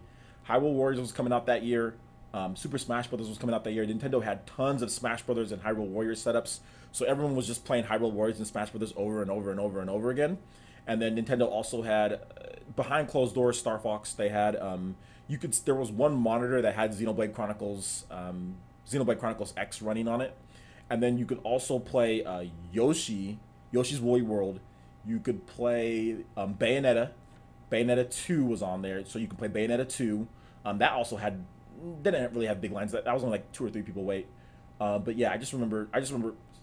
Hyrule Warriors was coming out that year. Super Smash Brothers was coming out that year. Nintendo had tons of Smash Brothers and Hyrule Warriors setups. So everyone was just playing Hyrule Warriors and Smash Brothers over and over and over and over again. And then Nintendo also had, behind closed doors, Star Fox. They had, there was one monitor that had Xenoblade Chronicles X running on it. And then you could also play Yoshi's Woolly World. You could play Bayonetta. Bayonetta 2 was on there, so you could play Bayonetta 2. That also didn't really have big lines. That was only like 2 or 3 people wait. But yeah, I just remember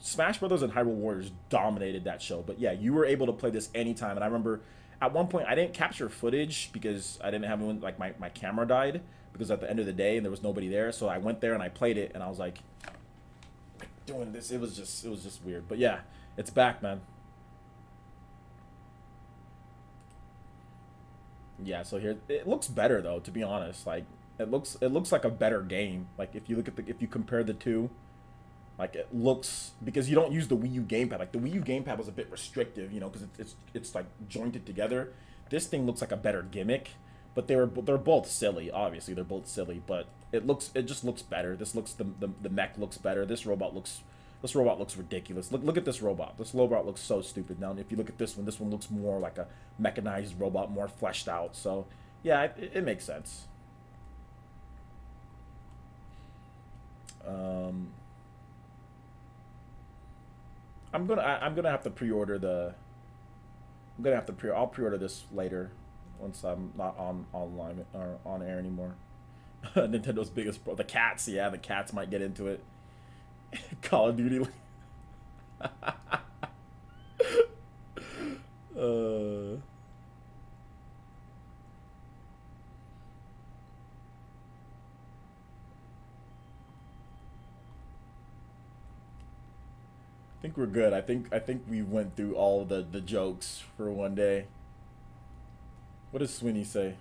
Smash Brothers and Hyrule Warriors dominated that show. But yeah, you were able to play this anytime. And I remember at one point I didn't capture footage because I didn't have anyone, like my camera died because at the end of the day and there was nobody there. So I went there and I played it and I was like, doing this, it was just weird. But yeah, it's back, man. Yeah, so here it looks better though, to be honest. Like it looks like a better game. Like if you look at if you compare the two, like it looks, because you don't use the Wii U gamepad. Like the Wii U gamepad was a bit restrictive, you know, because it's like jointed together. This thing looks like a better gimmick, but they're both silly. Obviously, they're both silly, but it just looks better. This looks the mech looks better. This robot looks ridiculous. Look at this robot. This robot looks so stupid. Now, if you look at this one looks more like a mechanized robot, more fleshed out. So yeah, it makes sense. I'm gonna have to pre-order the. I'll pre-order this later, once I'm not online or on air anymore. Nintendo's biggest the cats. Yeah, the cats might get into it. Call of Duty. I think we're good. I think we went through all the jokes for one day. What does Sweeney say?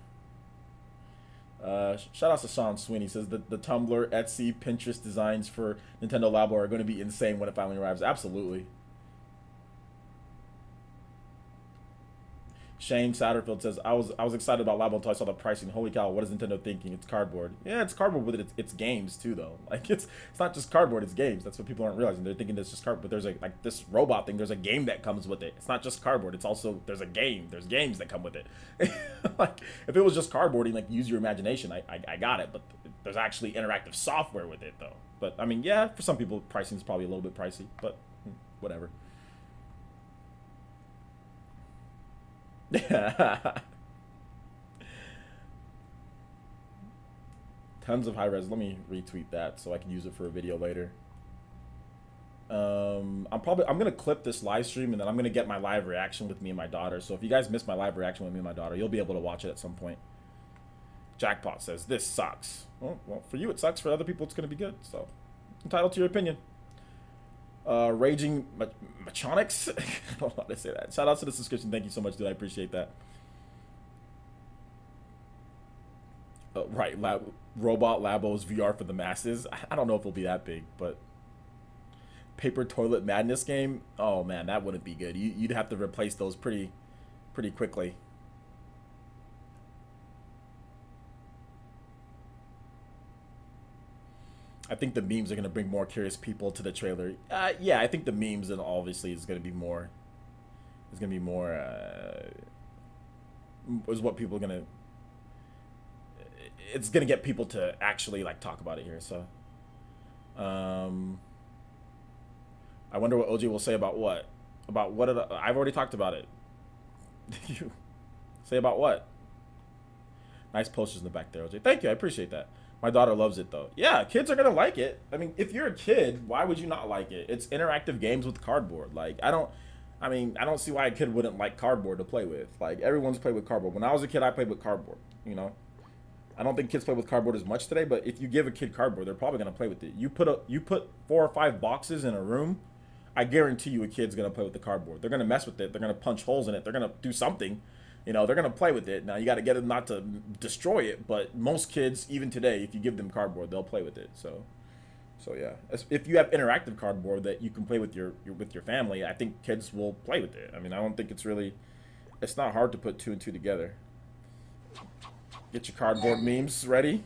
Shout out to Sean Sweeney. Says the Tumblr, Etsy, Pinterest designs for Nintendo Labo are going to be insane when it finally arrives. Absolutely. Shane Satterfield says, I was excited about Labo until I saw the pricing. Holy cow, what is Nintendo thinking? It's cardboard. Yeah, it's cardboard with it. It's games too, though. Like it's not just cardboard, it's games. That's what people aren't realizing. They're thinking it's just cardboard. But there's like this robot thing, there's a game that comes with it. It's not just cardboard, it's also there's a game. There's games that come with it. Like if it was just cardboarding, like use your imagination, I got it, but there's actually interactive software with it though. But I mean, yeah, for some people pricing is probably a little bit pricey, but whatever. Tons of high res. Let me retweet that so I can use it for a video later. I'm gonna clip this live stream and then I'm gonna get my live reaction with me and my daughter. So if you guys missed my live reaction with me and my daughter, you'll be able to watch it at some point. Jackpot says this sucks. Well, for you it sucks. For other people it's gonna be good. So entitled to your opinion. Raging Machonics. I don't know how to say that. Shout out to the subscription. Thank you so much, dude. I appreciate that. Right, Robot Labos VR for the masses. I don't know if it'll be that big, but Paper Toilet Madness game. Oh man, that wouldn't be good. You'd have to replace those pretty quickly. I think the memes are gonna bring more curious people to the trailer. Yeah, I think the memes and obviously is gonna be more. Is gonna be more. Is what people are gonna. It's gonna get people to actually like talk about it here. So, I wonder what OJ will say about what? About what? I've already talked about it. You say about what? Nice posters in the back there, OJ. Thank you. I appreciate that. My daughter loves it though. Yeah, kids are gonna like it. I mean, if you're a kid, why would you not like it? It's interactive games with cardboard. Like, I don't see why a kid wouldn't like cardboard to play with. Like, everyone's played with cardboard. When I was a kid, I played with cardboard. You know, I don't think kids play with cardboard as much today. But if you give a kid cardboard, they're probably gonna play with it. You put 4 or 5 boxes in a room, I guarantee you a kid's gonna play with the cardboard. They're gonna mess with it. They're gonna punch holes in it. They're gonna do something. You know, they're going to play with it. Now, you got to get them not to destroy it, but most kids, even today, if you give them cardboard, they'll play with it. So yeah. If you have interactive cardboard that you can play with your family, I think kids will play with it. I mean, I don't think it's not hard to put 2 and 2 together. Get your cardboard memes ready.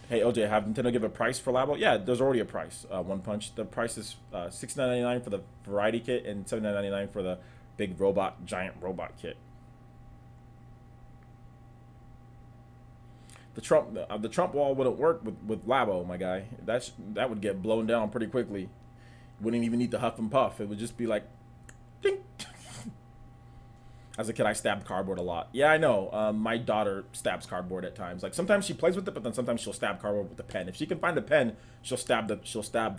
Hey, OJ, have Nintendo give a price for Labo? Yeah, there's already a price. One Punch. The price is $69.99 for the variety kit and $79.99 for the big giant robot kit. The Trump wall wouldn't work with Labo, my guy. That would get blown down pretty quickly. Wouldn't even need to huff and puff. It would just be like, ding. As a kid, I stabbed cardboard a lot. Yeah, I know. My daughter stabs cardboard at times. Like, sometimes she plays with it, but then sometimes she'll stab cardboard with the pen. If she can find a pen, she'll stab the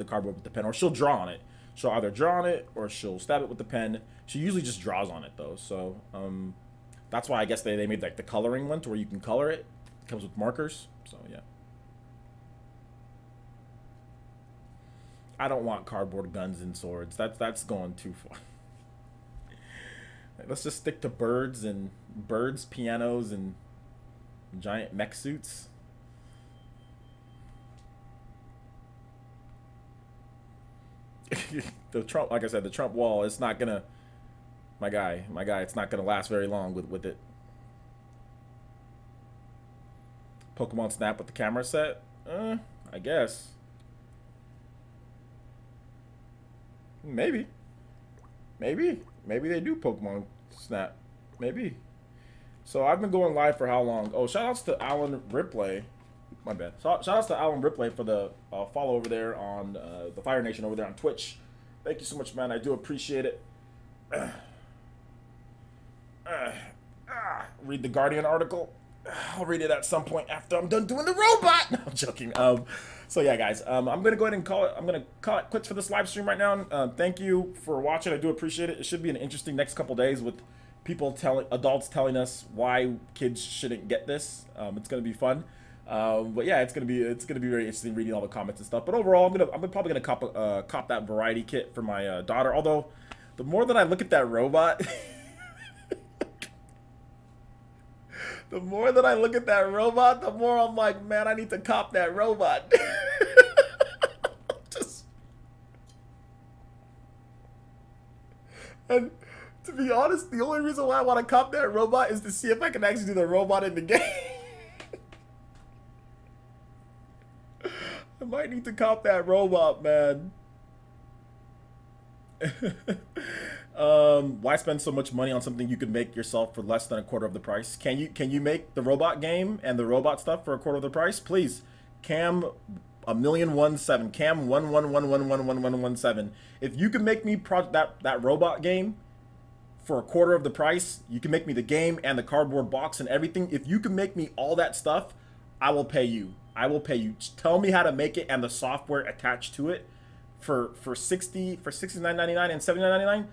cardboard with the pen, or she'll draw on it. She'll either draw on it or she'll stab it with the pen. She usually just draws on it though. So that's why I guess they made like the coloring one to where you can color it. It comes with markers. So yeah. I don't want cardboard guns and swords. That's going too far. Let's just stick to birds, pianos, and giant mech suits. The Trump, like I said, the Trump wall, it's not gonna, my guy, it's not gonna last very long with it. Pokemon Snap with the camera set? I guess. Maybe they do Pokemon Snap. Maybe. So I've been going live for how long? Oh, shout outs to Alan Ripley. My bad. Shout outs to Alan Ripley for the follow over there on the Fire Nation over there on Twitch. Thank you so much, man. I do appreciate it. Read the Guardian article. I'll read it at some point after I'm done doing the robot. No, I'm joking. So yeah, guys, I'm gonna go ahead and call it. I'm gonna call it quits for this live stream right now. Thank you for watching. I do appreciate it. It should be an interesting next couple days with people adults telling us why kids shouldn't get this. It's gonna be fun. But yeah, it's gonna be very interesting reading all the comments and stuff. But overall, I'm probably gonna cop that variety kit for my daughter. Although, the more that I look at that robot, the more that I look at that robot, the more I'm like, man, I need to cop that robot. And to be honest, the only reason why I want to cop that robot is to see if I can actually do the robot in the game. I might need to cop that robot, man. Why spend so much money on something you could make yourself for less than a quarter of the price? Can you make the robot game and the robot stuff for a quarter of the price? Please, Cam 10017, Cam 111111117. If you can make me that robot game for a quarter of the price, you can make me the game and the cardboard box and everything. If you can make me all that stuff, I will pay you. I will pay you. Just tell me how to make it and the software attached to it for $69.99 and $79.99.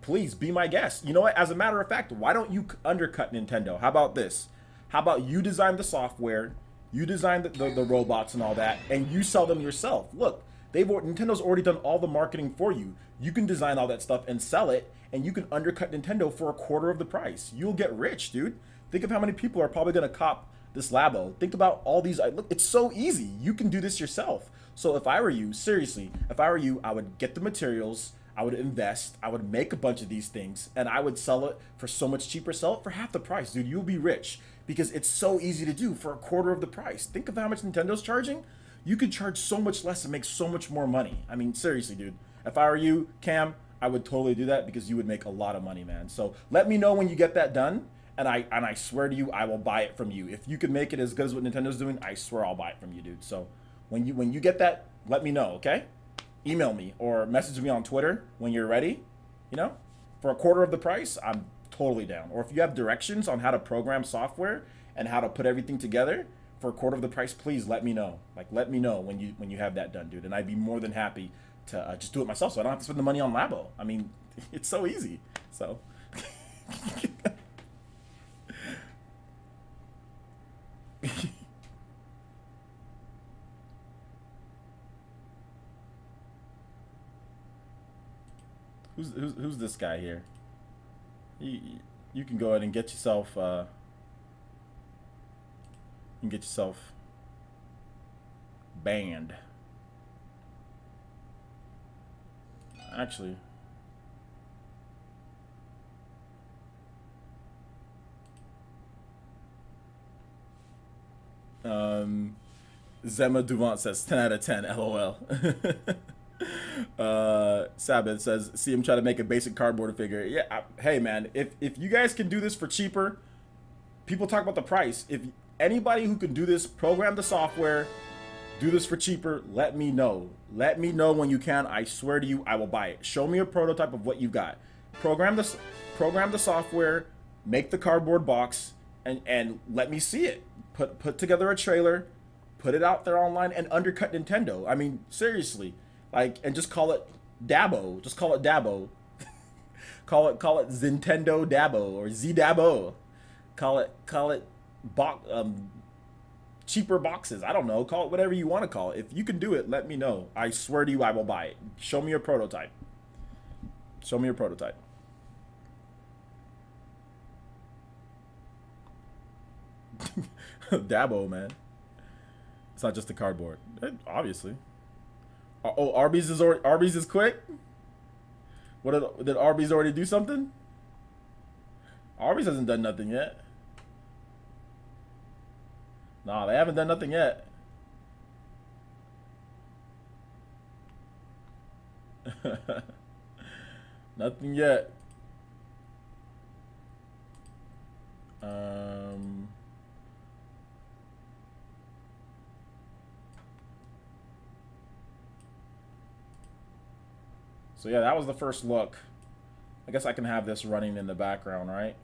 Please be my guest. You know what? As a matter of fact, why don't you undercut Nintendo? How about this? How about you design the software, you design the robots and all that, and you sell them yourself? Look, Nintendo's already done all the marketing for you. You can design all that stuff and sell it, and you can undercut Nintendo for a quarter of the price. You'll get rich, dude. Think of how many people are probably going to cop this Labo. Think about all these. Look, it's so easy. You can do this yourself. So if I were you, seriously, if I were you, I would get the materials, I would invest, I would make a bunch of these things, and I would sell it for so much cheaper. Sell it for half the price, dude. You'll be rich because it's so easy to do for a quarter of the price. Think of how much Nintendo's charging. You could charge so much less and make so much more money. I mean, seriously, dude. If I were you, Cam, I would totally do that because you would make a lot of money, man. So let me know when you get that done, and I swear to you, I will buy it from you. If you could make it as good as what Nintendo's doing, I swear I'll buy it from you, dude. So when you get that, let me know, okay? Email me or message me on Twitter when you're ready. You know, for a quarter of the price, I'm totally down. Or if you have directions on how to program software and how to put everything together for a quarter of the price, please let me know. Like, let me know when you have that done, dude. And I'd be more than happy to just do it myself, so I don't have to spend the money on Labo. I mean, it's so easy. So. Who's this guy here? You can go ahead and get yourself banned. Actually, Zema Duvant says 10 out of 10, LOL. Sabbath says, see him try to make a basic cardboard figure. Yeah, hey man, if you guys can do this for cheaper, people talk about the price. If anybody who can do this, program the software, do this for cheaper, let me know. Let me know when you can. I swear to you, I will buy it. Show me a prototype of what you've got. Program the software, make the cardboard box, and let me see it. Put together a trailer, put it out there online, and undercut Nintendo. I mean, seriously. Like, and just call it Dabo. Just call it Dabo. call it Zintendo Dabo or Z-Dabo. Call it cheaper boxes. I don't know. Call it whatever you want to call it. If you can do it, let me know. I swear to you, I will buy it. Show me your prototype. Show me your prototype. Dabo, man. It's not just the cardboard. Obviously. Oh, Arby's is quick? Did Arby's already do something? Arby's hasn't done nothing yet. Nah, they haven't done nothing yet. Nothing yet. So yeah, that was the first look. I guess I can have this running in the background, right?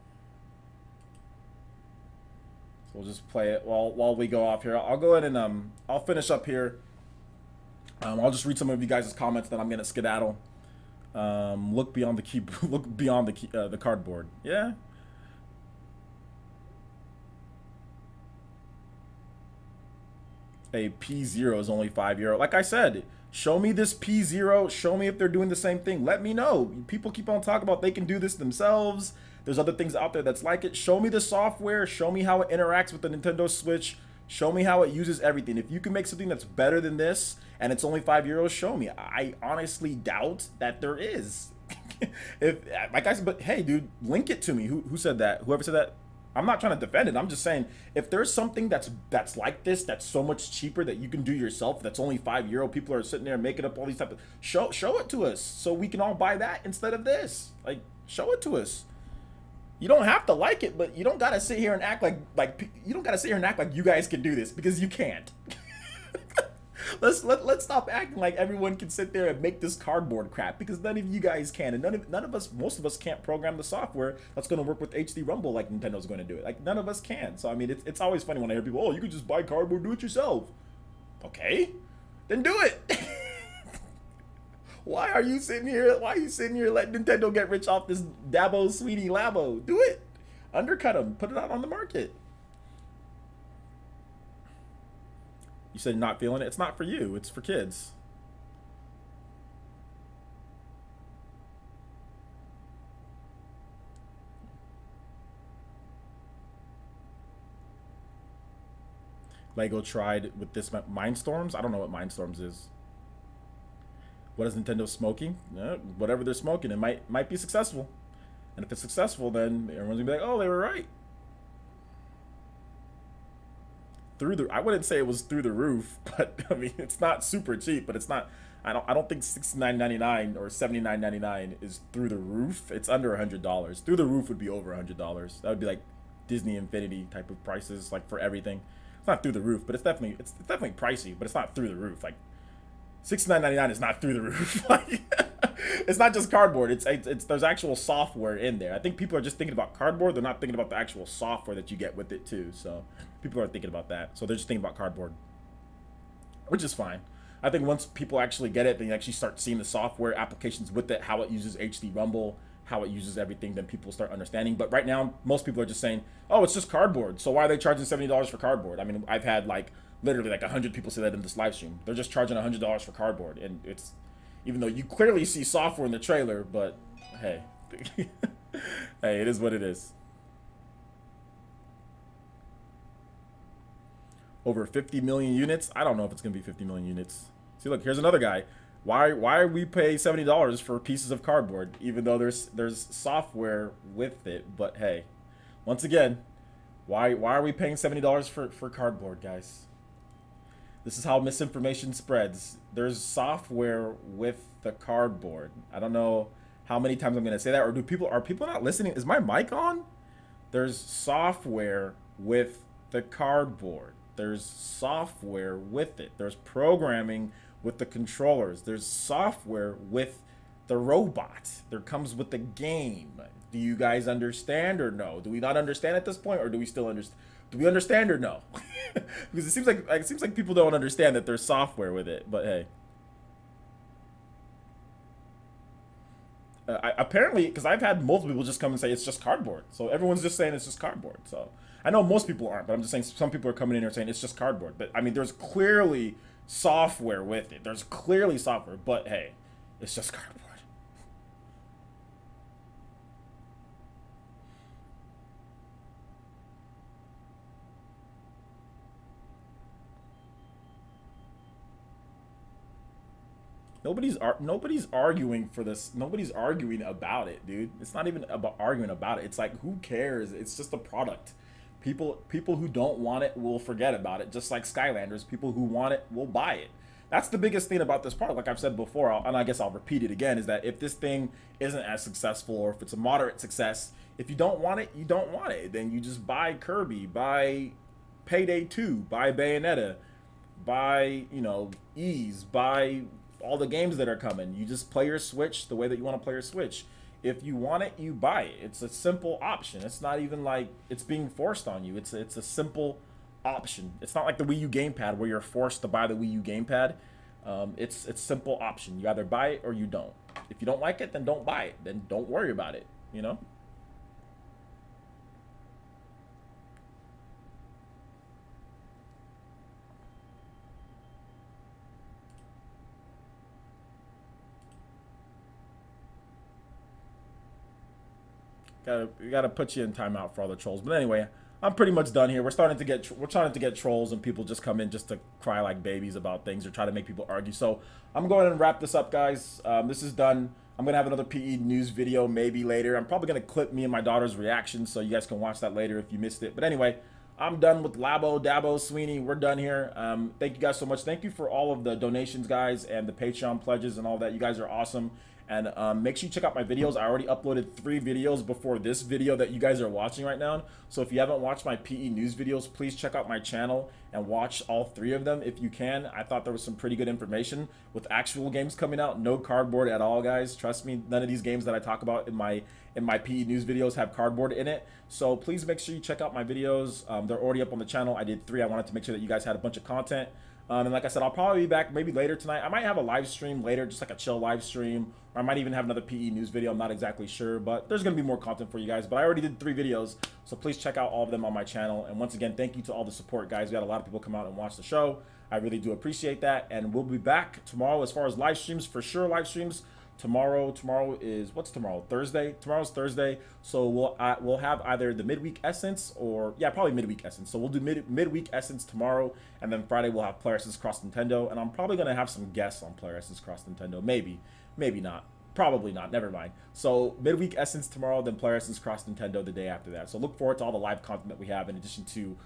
So we'll just play it while we go off here. I'll go ahead and I'll finish up here. I'll just read some of you guys' comments, then I'm gonna skedaddle. Look beyond the look beyond the cardboard. Yeah. A P0 is only €5. Like I said, show me this P0. Show me if they're doing the same thing. Let me know. People keep on talking about they can do this themselves. There's other things out there that's like it. Show me the software. Show me how it interacts with the Nintendo Switch. Show me how it uses everything. If you can make something that's better than this and it's only €5, show me. I honestly doubt that there is. Like I said, but hey, dude, link it to me. Who said that? Whoever said that? I'm not trying to defend it. I'm just saying, if there's something that's like this, that's so much cheaper that you can do yourself, that's only €5, people are sitting there making up all these type of show it to us so we can all buy that instead of this. Like, show it to us. You don't have to like it, but you don't gotta sit here and act like you don't gotta sit here and act like you guys can do this, because you can't. Let's stop acting like everyone can sit there and make this cardboard crap, because none of you guys can, and none of us, most of us can't program the software that's going to work with HD Rumble like Nintendo's going to do it. Like, none of us can. So I mean, it's always funny when I hear people, oh, you could just buy cardboard, do it yourself. Okay, then do it. Why are you sitting here? Why are you sitting here letting Nintendo get rich off this Dabo Sweetie Labo? Do it. Undercut them. Put it out on the market. You said not feeling it? It's not for you. It's for kids. Lego tried with this Mindstorms. I don't know what Mindstorms is. What is Nintendo smoking? Whatever they're smoking, it might be successful. And if it's successful, then everyone's gonna be like, "Oh, they were right." I wouldn't say it was through the roof, but I mean, it's not super cheap, but it's not. I don't think $69.99 or $79.99 is through the roof. It's under $100. Through the roof would be over $100. That would be like Disney Infinity type of prices, like for everything. It's not through the roof, but it's definitely pricey, but it's not through the roof. Like $69.99 is not through the roof. Like, it's not just cardboard. It's there's actual software in there. I think people are just thinking about cardboard. They're not thinking about the actual software that you get with it too. So people are thinking about that. So they're just thinking about cardboard, which is fine. I think once people actually get it, then you actually start seeing the software applications with it, how it uses HD Rumble, how it uses everything, then people start understanding. But right now, most people are just saying, "Oh, it's just cardboard. So why are they charging $70 for cardboard?" I mean, I've had like literally like 100 people say that in this live stream. They're just charging $100 for cardboard, and it's, even though you clearly see software in the trailer, but hey, hey, it is what it is. Over 50 million units. I don't know if it's gonna be 50 million units. See, look, here's another guy. Why we pay $70 for pieces of cardboard, even though there's software with it? But hey, once again, why are we paying $70 for cardboard, guys? This is how misinformation spreads. There's software with the cardboard. I don't know how many times I'm gonna say that, or are people not listening? Is my mic on? There's software with the cardboard. There's software with it. There's programming with the controllers. There's software with the robot. There comes with the game. Do you guys understand or no? Do we not understand at this point, or do we still understand? Do we understand or no? Because it seems like people don't understand that there's software with it. But hey, apparently, because I've had multiple people just come and say it's just cardboard. So everyone's just saying it's just cardboard. So I know most people aren't, but I'm just saying some people are coming in here saying it's just cardboard. But I mean, there's clearly software with it. There's clearly software, but hey, it's just cardboard. Nobody's arguing for this. Nobody's arguing about it, dude. It's not even about arguing about it. It's like, who cares? It's just a product. People who don't want it will forget about it. Just like Skylanders, people who want it will buy it. That's the biggest thing about this product. Like I've said before, and I guess I'll repeat it again, is that if this thing isn't as successful, or if it's a moderate success, if you don't want it, you don't want it. Then you just buy Kirby, buy Payday 2, buy Bayonetta, buy, you know, Ease, buy all the games that are coming. You just play your Switch the way that you want to play your Switch. If you want it, you buy it. It's a simple option. It's not even like it's being forced on you. It's a simple option. It's not like the Wii U gamepad where you're forced to buy the Wii U gamepad. It's simple option. You either buy it or you don't. If you don't like it, then don't buy it. Then don't worry about it, you know? We gotta put you in timeout for all the trolls. But anyway, I'm pretty much done here. We're starting to get trolls, and people just come in just to cry like babies about things or try to make people argue. So I'm going to wrap this up, guys. This is done. I'm gonna have another PE news video maybe later. I'm probably gonna clip me and my daughter's reaction so you guys can watch that later if you missed it. But anyway, I'm done with Labo, Dabo, Sweeney. We're done here. Thank you guys so much. Thank you for all of the donations, guys, and the Patreon pledges and all that. You guys are awesome. And make sure you check out my videos. I already uploaded 3 videos before this video that you guys are watching right now. So if you haven't watched my PE news videos, please check out my channel and watch all 3 of them if you can. I thought there was some pretty good information with actual games coming out. No cardboard at all, guys. Trust me, none of these games that I talk about in my PE news videos have cardboard in it. So please make sure you check out my videos. They're already up on the channel. I did 3. I wanted to make sure that you guys had a bunch of content. And like I said, I'll probably be back maybe later tonight. I might have a live stream later, just like a chill live stream. Or I might even have another PE news video. I'm not exactly sure, but there's going to be more content for you guys. But I already did 3 videos, so please check out all of them on my channel. And once again, thank you to all the support, guys. We had a lot of people come out and watch the show. I really do appreciate that. And we'll be back tomorrow as far as live streams. For sure, live streams Tomorrow is, what's tomorrow? Thursday. Tomorrow's Thursday, so we'll have either the midweek essence or, yeah, probably midweek essence. So we'll do midweek essence tomorrow, and then Friday we'll have PlayerEssence Cross Nintendo, and I'm probably gonna have some guests on PlayerEssence Cross Nintendo. Maybe not. Probably not. Never mind. So midweek essence tomorrow, then PlayerEssence Cross Nintendo the day after that. So look forward to all the live content that we have, in addition to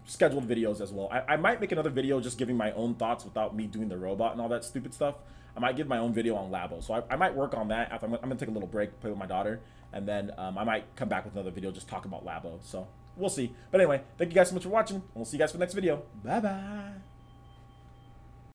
scheduled videos as well. I might make another video just giving my own thoughts without me doing the robot and all that stupid stuff. I might give my own video on Labo. So I might work on that. After I'm going to take a little break, play with my daughter, and then I might come back with another video just talk about Labo. So we'll see. But anyway, thank you guys so much for watching, and we'll see you guys for the next video. Bye-bye.